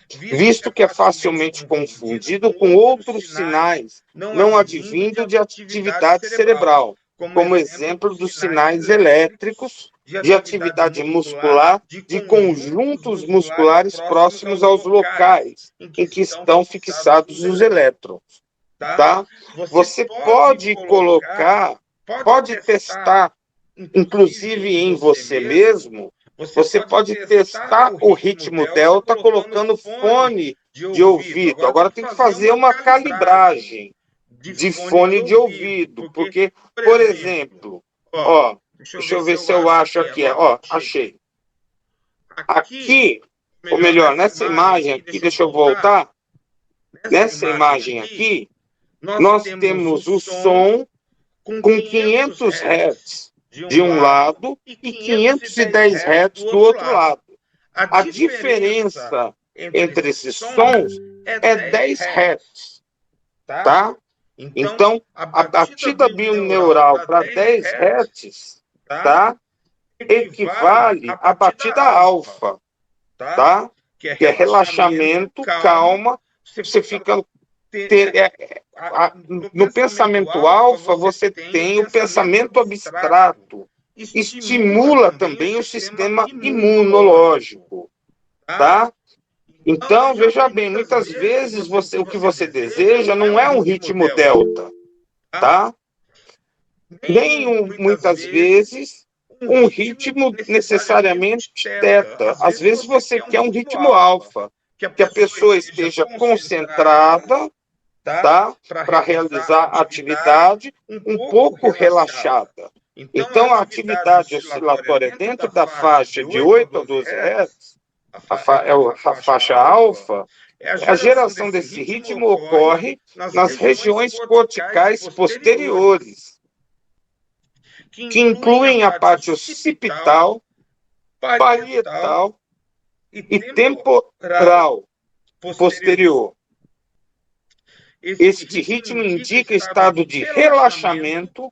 visto que é facilmente confundido com outros sinais não advindo de atividade cerebral, como exemplo dos sinais elétricos, de atividade muscular, de conjuntos musculares próximos aos locais em que estão fixados os elétrons. Tá? Você pode colocar, pode testar, inclusive em você mesmo, você pode testar o ritmo delta colocando fone de ouvido. Agora tem que fazer uma calibragem de fone de ouvido, porque, por exemplo, ó, deixa eu ver se eu acho aqui, ó, achei. Aqui, ou melhor, nessa imagem aqui, deixa eu voltar. Nessa imagem aqui, nós temos o som com 500 Hz de um lado e 510 Hz do outro lado. A diferença entre esses sons é 10 Hz, tá? Então, a batida bineural para 10 Hz, tá? Equivale à batida alfa, tá? Que é relaxamento, calma, você fica... No pensamento alfa, você tem o pensamento abstrato, estimula também o sistema imunológico, tá? Então, veja bem, muitas vezes o que você deseja não é um ritmo delta, tá? Nem muitas vezes um ritmo necessariamente teta. Às vezes você quer um ritmo alfa, que a pessoa esteja concentrada, tá? Para realizar a atividade um pouco relaxada. Então, a atividade oscilatória dentro da faixa de 8 a 12 Hz, a faixa alfa, a geração desse ritmo ocorre nas regiões corticais posteriores, que incluem a parte occipital, parietal e temporal posterior. Este ritmo indica estado de relaxamento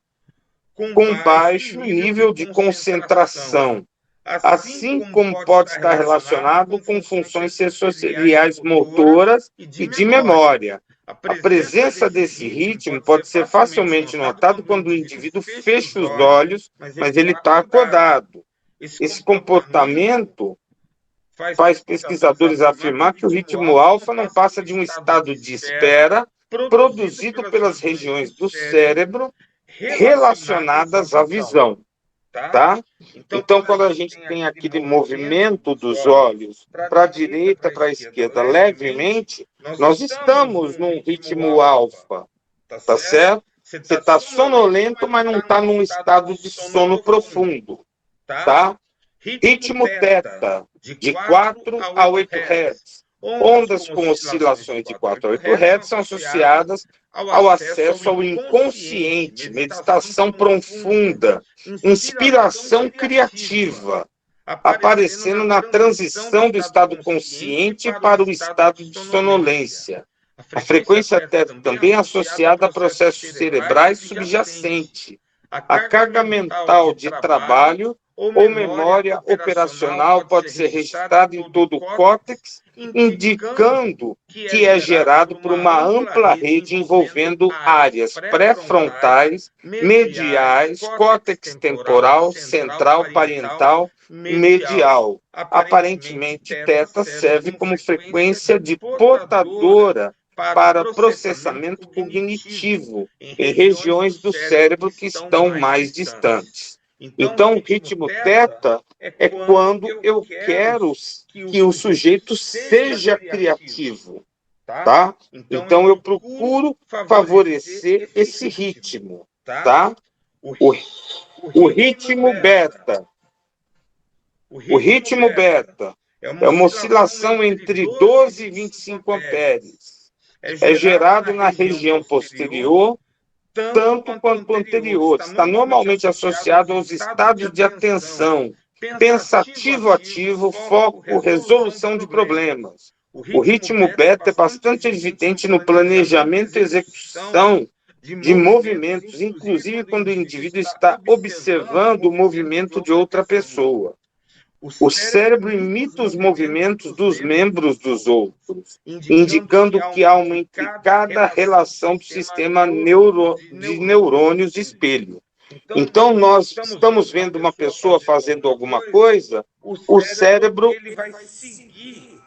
com baixo nível de concentração, assim como pode estar relacionado com funções sensoriais motoras e de memória. A presença desse ritmo pode ser facilmente notado quando o indivíduo fecha os olhos, mas ele está acordado. Esse comportamento faz pesquisadores afirmar que o ritmo alfa não passa de um estado de espera produzido pelas regiões do cérebro relacionadas à visão, tá? Então, quando a gente tem aquele movimento dos olhos para a direita, para a esquerda, levemente, nós estamos num ritmo alfa, tá certo? Você está sonolento, mas não está num estado de sono profundo, tá? Ritmo teta, de 4 a 8 Hz. Ondas com oscilações de 4 a 8 Hz são associadas ao acesso ao inconsciente, meditação profunda, inspiração criativa, aparecendo na transição do estado consciente para o estado de sonolência. A frequência teta também é associada a processos cerebrais subjacentes, a carga mental de trabalho ou memória operacional pode ser registrada em todo o córtex, indicando que é gerado por uma ampla rede envolvendo áreas pré-frontais, mediais, córtex temporal, central, parietal, medial. Aparentemente, teta serve como frequência de portadora para processamento cognitivo em regiões do cérebro que estão mais distantes. Então, o ritmo θ é quando eu quero que o sujeito seja criativo, tá? Então, eu procuro favorecer esse ritmo, tá? O ritmo beta. O ritmo beta é uma oscilação entre 12 e 25 amperes. É gerado na região posterior, tanto quanto anterior. Está normalmente associado aos estados de atenção, pensativo-ativo, foco, resolução de problemas. O ritmo beta é bastante evidente no planejamento e execução de movimentos, inclusive quando o indivíduo está observando o movimento de outra pessoa. O cérebro imita os movimentos dos membros dos outros, indicando que há uma intricada relação do sistema de neurônios espelho. Então, nós estamos vendo uma pessoa fazendo alguma coisa, o cérebro vai seguir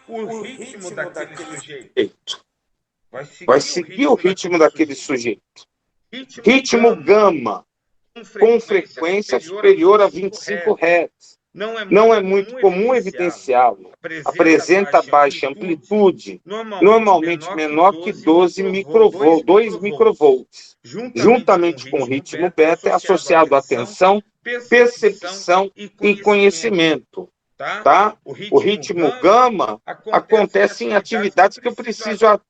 o ritmo daquele sujeito. Vai seguir o ritmo daquele sujeito. Ritmo gama, com frequência superior a 25 Hz. Não é muito comum evidenciá-lo. Apresenta baixa amplitude, normalmente menor que 2 microvolts. Juntamente com o ritmo beta, é associado a atenção, percepção e conhecimento. Tá? O ritmo gama acontece em atividades que eu preciso a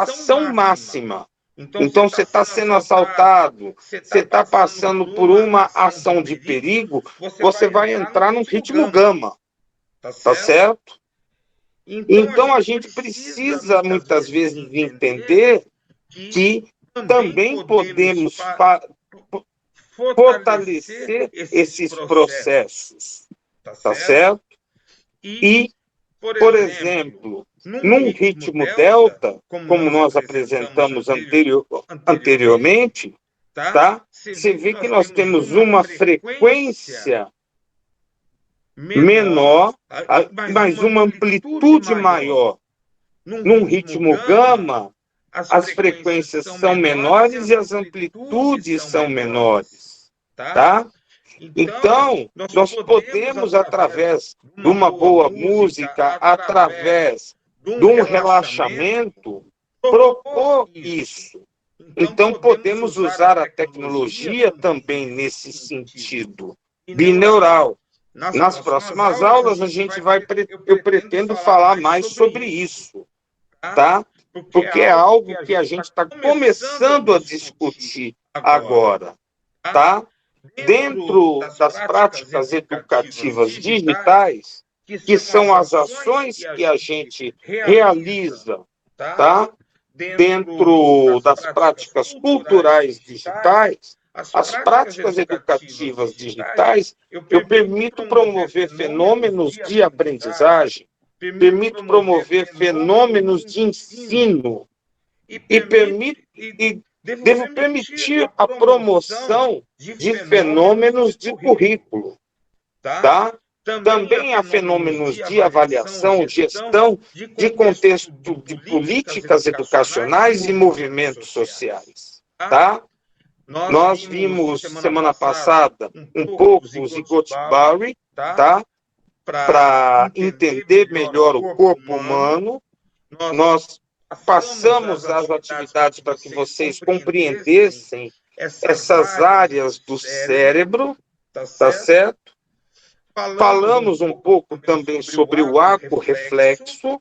ação máxima. Então, você está sendo assaltado, você está passando por uma ação de perigo, você vai entrar num ritmo gama, tá certo? Então, a gente precisa, muitas vezes, entender que também podemos fortalecer esses processos, tá certo? E, por exemplo, num ritmo delta, como nós apresentamos anteriormente, tá? Você vê que nós temos uma frequência menor, mas uma amplitude maior. Num ritmo gama, as frequências são menores e as amplitudes são menores, tá? Então, nós podemos, através de uma boa música, através de um relaxamento, propor isso. Então, podemos usar a tecnologia também nesse sentido bineural. Nas próximas aulas, eu pretendo falar mais sobre isso, tá? Porque é algo que a gente está começando a discutir agora, tá? Dentro das práticas educativas digitais, que são as ações que a gente realiza, tá? Dentro das práticas culturais digitais, as práticas educativas digitais, eu permito promover fenômenos de aprendizagem, permito promover fenômenos de ensino e devo permitir a promoção de fenômenos de currículo, tá? Também há fenômenos de avaliação, gestão, de contexto de políticas educacionais e movimentos sociais, tá? Nós vimos, semana passada, um pouco o Vygotsky, tá? Para entender melhor o corpo humano. Nós passamos as atividades para que vocês compreendessem essas áreas do cérebro, tá certo? Falamos um pouco também sobre o arco reflexo,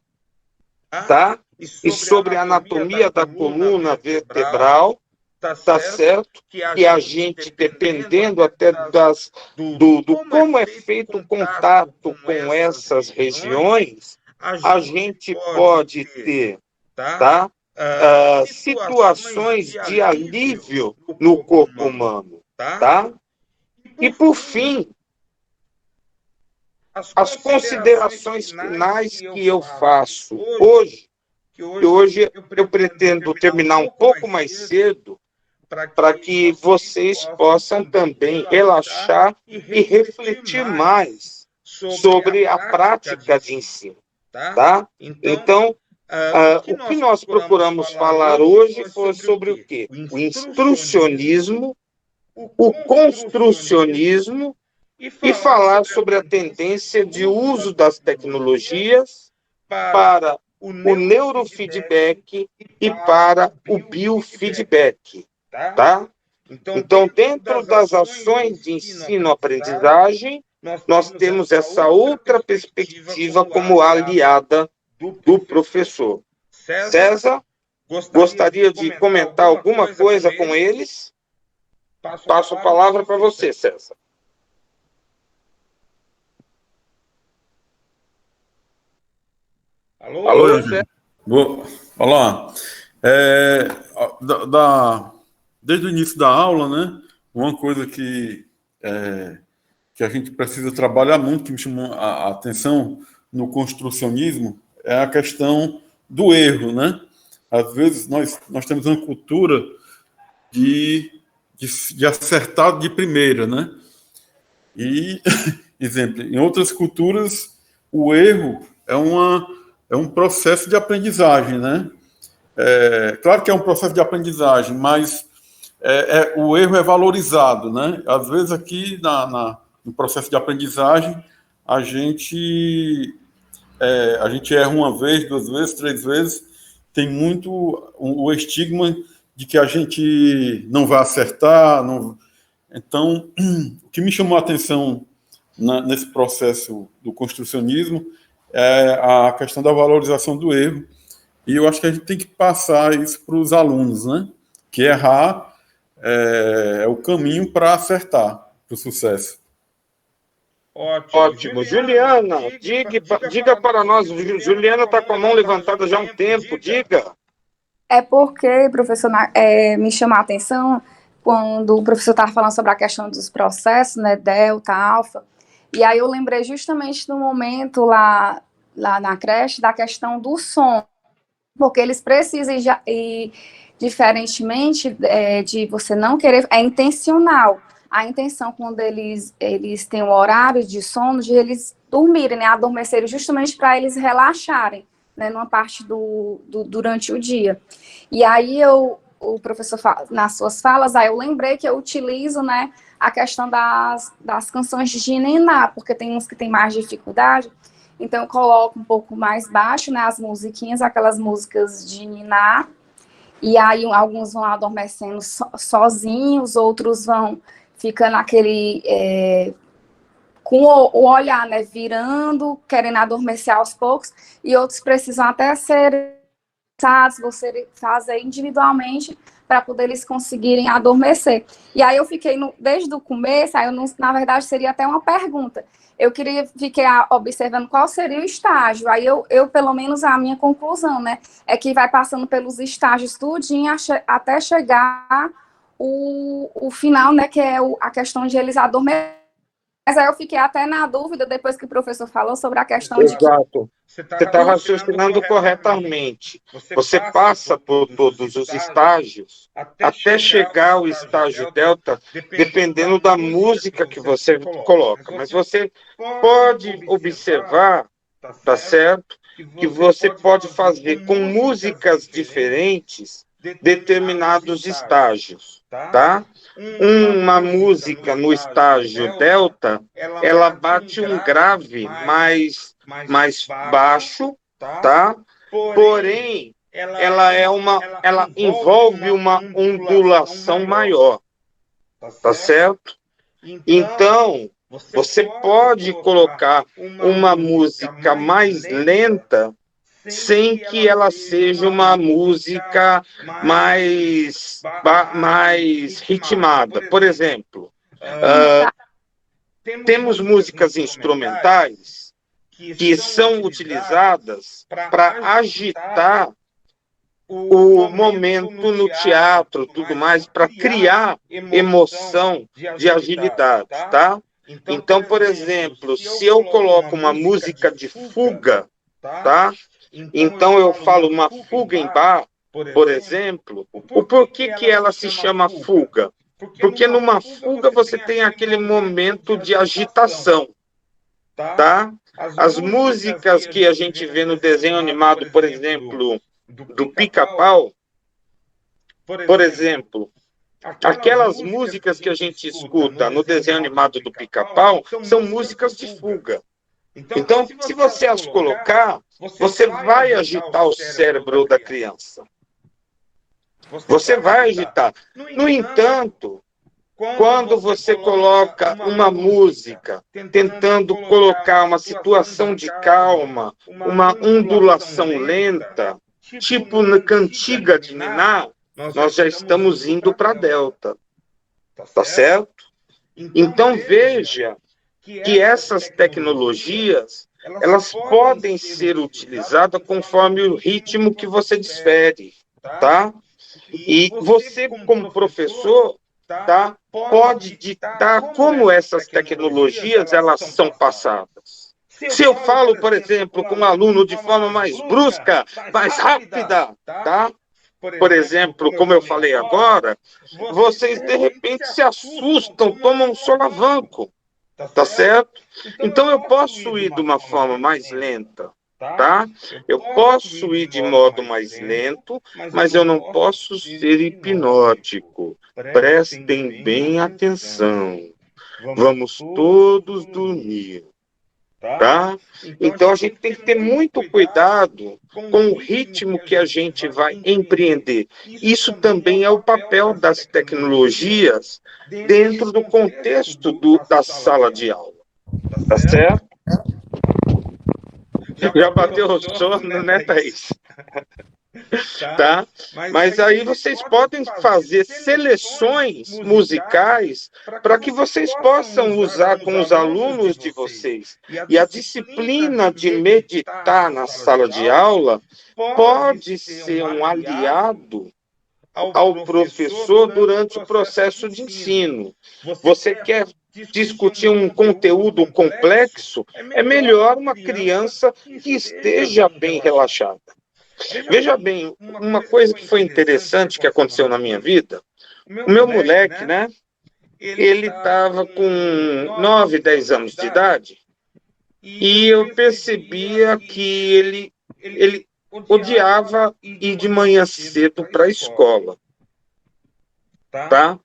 tá? E sobre a anatomia da coluna vertebral, tá certo? Que a gente, dependendo até do como é feito o contato com essas regiões, a gente pode ter, tá? Situações de alívio no corpo humano, tá? E, por fim, as considerações finais que eu faço hoje, que hoje eu pretendo terminar um pouco mais cedo, para que vocês possam também relaxar e refletir mais sobre a prática de ensino, tá? Então, o que nós procuramos falar hoje foi sobre o quê? O instrucionismo, o construcionismo e falar sobre a tendência de uso das tecnologias para o neurofeedback e para o biofeedback, tá? Então, dentro das ações de ensino-aprendizagem, nós temos essa outra perspectiva como aliada do professor. César, gostaria de comentar alguma coisa com eles? Passo a palavra para você, César. Alô, César? Olá. Desde o início da aula, né, uma coisa que a gente precisa trabalhar muito, que me chamou a atenção no construcionismo, é a questão do erro, né? Às vezes nós temos uma cultura de acertar de primeira, né? E, exemplo, em outras culturas, o erro é um processo de aprendizagem, né? Claro que é um processo de aprendizagem, mas o erro é valorizado, né? Às vezes aqui no processo de aprendizagem a gente erra uma vez, duas vezes, três vezes, tem muito o estigma de que a gente não vai acertar, não. Então, o que me chamou a atenção nesse processo do construcionismo é a questão da valorização do erro. E eu acho que a gente tem que passar isso para os alunos, né? Que errar é o caminho para acertar, para o sucesso. Ótimo. Juliana, diga para nós. Juliana está com a mão levantada já há um tempo. Diga. É porque, professor, me chamou a atenção quando o professor estava falando sobre a questão dos processos, né, delta, alfa, e aí eu lembrei justamente do momento lá na creche da questão do som, porque eles precisam, e diferentemente de você não querer, é intencional. A intenção, quando eles têm o horário de sono, de eles dormirem, né, adormecerem, justamente para eles relaxarem, né, numa parte durante o dia. E aí o professor, nas suas falas, aí eu lembrei que eu utilizo, né, a questão das canções de ninar, porque tem uns que tem mais dificuldade, então eu coloco um pouco mais baixo, né, as musiquinhas, aquelas músicas de ninar, e aí alguns vão adormecendo sozinhos, outros vão ficando com o olhar, né, virando, querendo adormecer aos poucos, e outros precisam até ser você fazer individualmente para poder eles conseguirem adormecer. E aí eu fiquei, desde o começo, aí na verdade seria até uma pergunta, fiquei observando qual seria o estágio, aí eu pelo menos a minha conclusão, né, é que vai passando pelos estágios tudinho até chegar o final, né, que é a questão de eles adormecerem. Mas aí eu fiquei até na dúvida, depois que o professor falou sobre a questão de... Exato. Você está raciocinando corretamente. Você passa por todos os estágios até chegar ao estágio delta, dependendo da música que você coloca. Mas você pode observar, tá certo, que você pode fazer com músicas diferentes determinados estágios, tá? Uma música no estágio delta, ela bate um grave mais baixo, tá? Porém, ela envolve uma ondulação maior, tá certo? Então, você pode colocar uma música mais lenta sem que ela seja uma música mais ritmada. Por exemplo, temos músicas instrumentais que são utilizadas para agitar o momento no teatro, tudo mais, para criar emoção de agilidade, tá? Então, por exemplo, se eu coloco uma música de fuga, tá? Então eu falo uma fuga em Bach, por exemplo, o porquê que ela se chama fuga? Porque numa fuga você tem aquele momento de agitação, tá? As músicas que a gente vê no desenho animado, por exemplo, do Pica-Pau, por exemplo, Aquelas músicas que a gente escuta no desenho animado do Pica-Pau são músicas de fuga. Então, se você as colocar, você vai agitar o cérebro da criança. Você vai agitar. No entanto, quando você coloca uma música tentando colocar uma situação de calma, uma ondulação lenta, tipo na cantiga de Niná, nós já estamos indo para delta. Tá certo? Então, veja que essas tecnologias, elas podem ser utilizadas conforme o ritmo que você desfere, tá? E você, como professor, tá, pode ditar como essas tecnologias elas são passadas. Se eu falo, por exemplo, com um aluno de forma mais brusca, mais rápida, tá? Por exemplo, como eu falei agora, vocês de repente se assustam, tomam um solavanco, tá certo? Então eu posso ir de uma forma mais lenta, tá? Eu posso ir de modo mais lento, mas eu não posso ser hipnótico. Prestem bem atenção. Vamos todos dormir, tá? Então a gente tem que ter muito cuidado com o ritmo que a gente vai empreender. Isso também é o papel das tecnologias dentro do contexto da sala de aula, tá certo? Já bateu o sono, né, Thaís? Tá? Mas aí vocês podem fazer seleções musicais para que vocês possam usar com os alunos de vocês. E a disciplina de meditar na sala de aula pode ser um aliado ao professor durante o processo de ensino. Você quer discutir um conteúdo complexo, é melhor uma criança que esteja bem relaxada. Veja bem, uma coisa que foi interessante que aconteceu na minha vida, o meu moleque, né, ele estava com 9, 10 anos de idade, e eu percebia que ele odiava ir de manhã cedo para a escola, tá?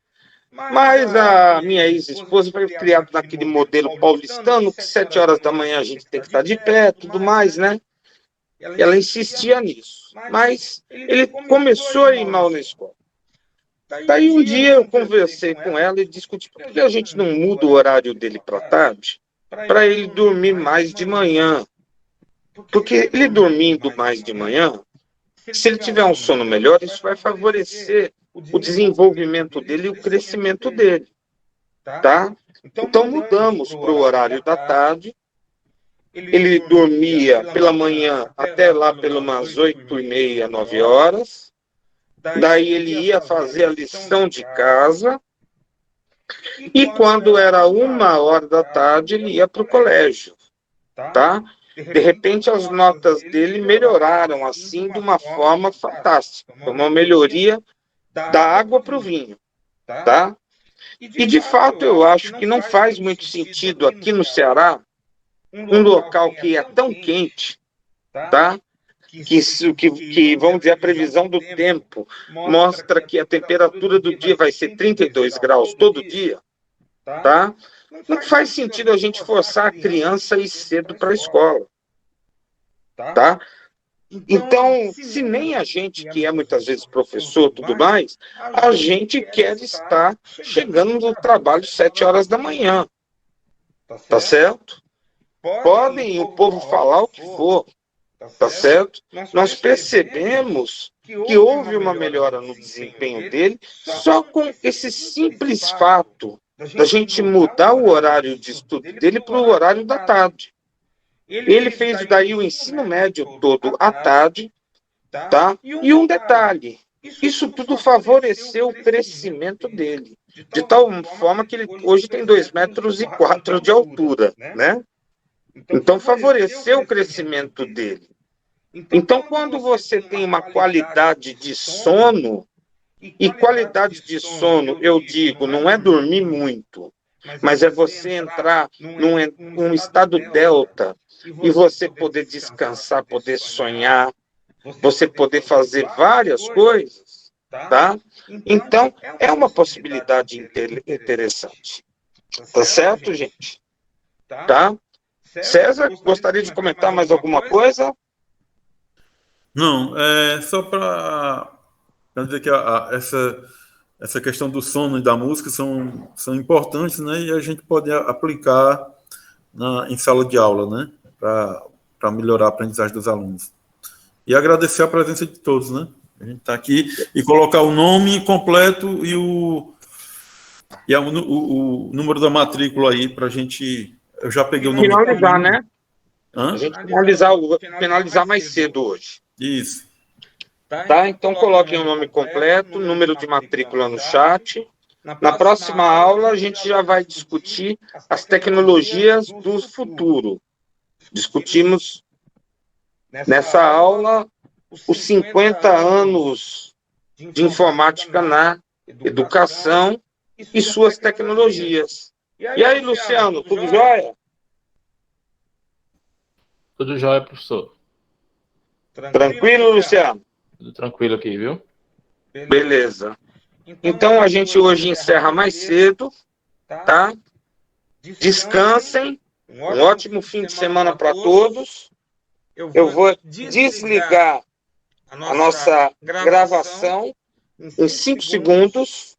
Mas a minha ex-esposa foi criada naquele modelo paulistano, que 7 horas da manhã a gente tem que estar de pé, tudo mais, né? Ela insistia nisso, mas ele começou a ir mal na escola. Daí um dia eu conversei com ela e discuti por que a gente não muda o horário dele para tarde, para ele dormir mais de manhã. Porque ele dormindo mais de manhã, se ele tiver um sono melhor, isso vai favorecer o desenvolvimento dele e o crescimento dele, tá? Então mudamos para o horário da tarde. Ele dormia pela manhã até lá pelas 8h30, 9 horas. Daí ele ia fazer a lição de casa. E quando era 1h da tarde, ele ia para o colégio, tá? De repente, as notas dele melhoraram, assim, de uma forma fantástica. Foi uma melhoria da água para o vinho, tá? E, de fato, eu acho que não faz muito sentido aqui no Ceará, um local que é tão quente, tá? Que, vamos dizer, a previsão do tempo mostra que a temperatura do dia vai ser 32 graus todo dia, tá? Não faz sentido a gente forçar a criança a ir cedo para a escola, tá? Então, se nem a gente, que é muitas vezes professor, tudo mais, a gente quer estar chegando no trabalho 7 horas da manhã, tá certo? Podem o povo falar o que for, tá certo? Nós percebemos que houve uma melhora no desempenho dele só com esse simples fato da gente mudar o horário de estudo dele para o horário da tarde. Ele fez daí o ensino médio todo à tarde, tá? E um detalhe, isso tudo favoreceu o crescimento dele, de tal forma que ele hoje tem 2,4 metros de altura, né? Então, favoreceu o crescimento dele. Então, quando você tem uma qualidade de sono, e qualidade de sono, eu digo, não é dormir muito, mas é você entrar num estado delta, e você poder descansar, poder sonhar, você poder fazer várias coisas, tá? Então, é uma possibilidade interessante. Tá certo, gente? Tá? César, gostaria de comentar mais alguma coisa? Não, só para dizer que essa questão do sono e da música são importantes, né? E a gente pode aplicar em sala de aula, né? Para melhorar a aprendizagem dos alunos. E agradecer a presença de todos, né? A gente está aqui e colocar o nome completo e o número da matrícula aí para a gente. Eu já peguei o nome. Finalizar, né? A gente finalizar mais cedo hoje. Isso. Tá? Então coloquem o nome completo, número de matrícula no chat. Na próxima aula a gente já vai discutir as tecnologias do futuro. Discutimos nessa aula os 50 anos de informática na educação e suas tecnologias. E aí, Luciano, tudo jóia? Tudo jóia, professor. Tranquilo, Luciano? Tudo tranquilo aqui, viu? Beleza. Então a gente hoje encerra mais cedo, tá? Descansem. Um ótimo fim de semana para todos. Eu vou desligar a nossa gravação em 5 segundos.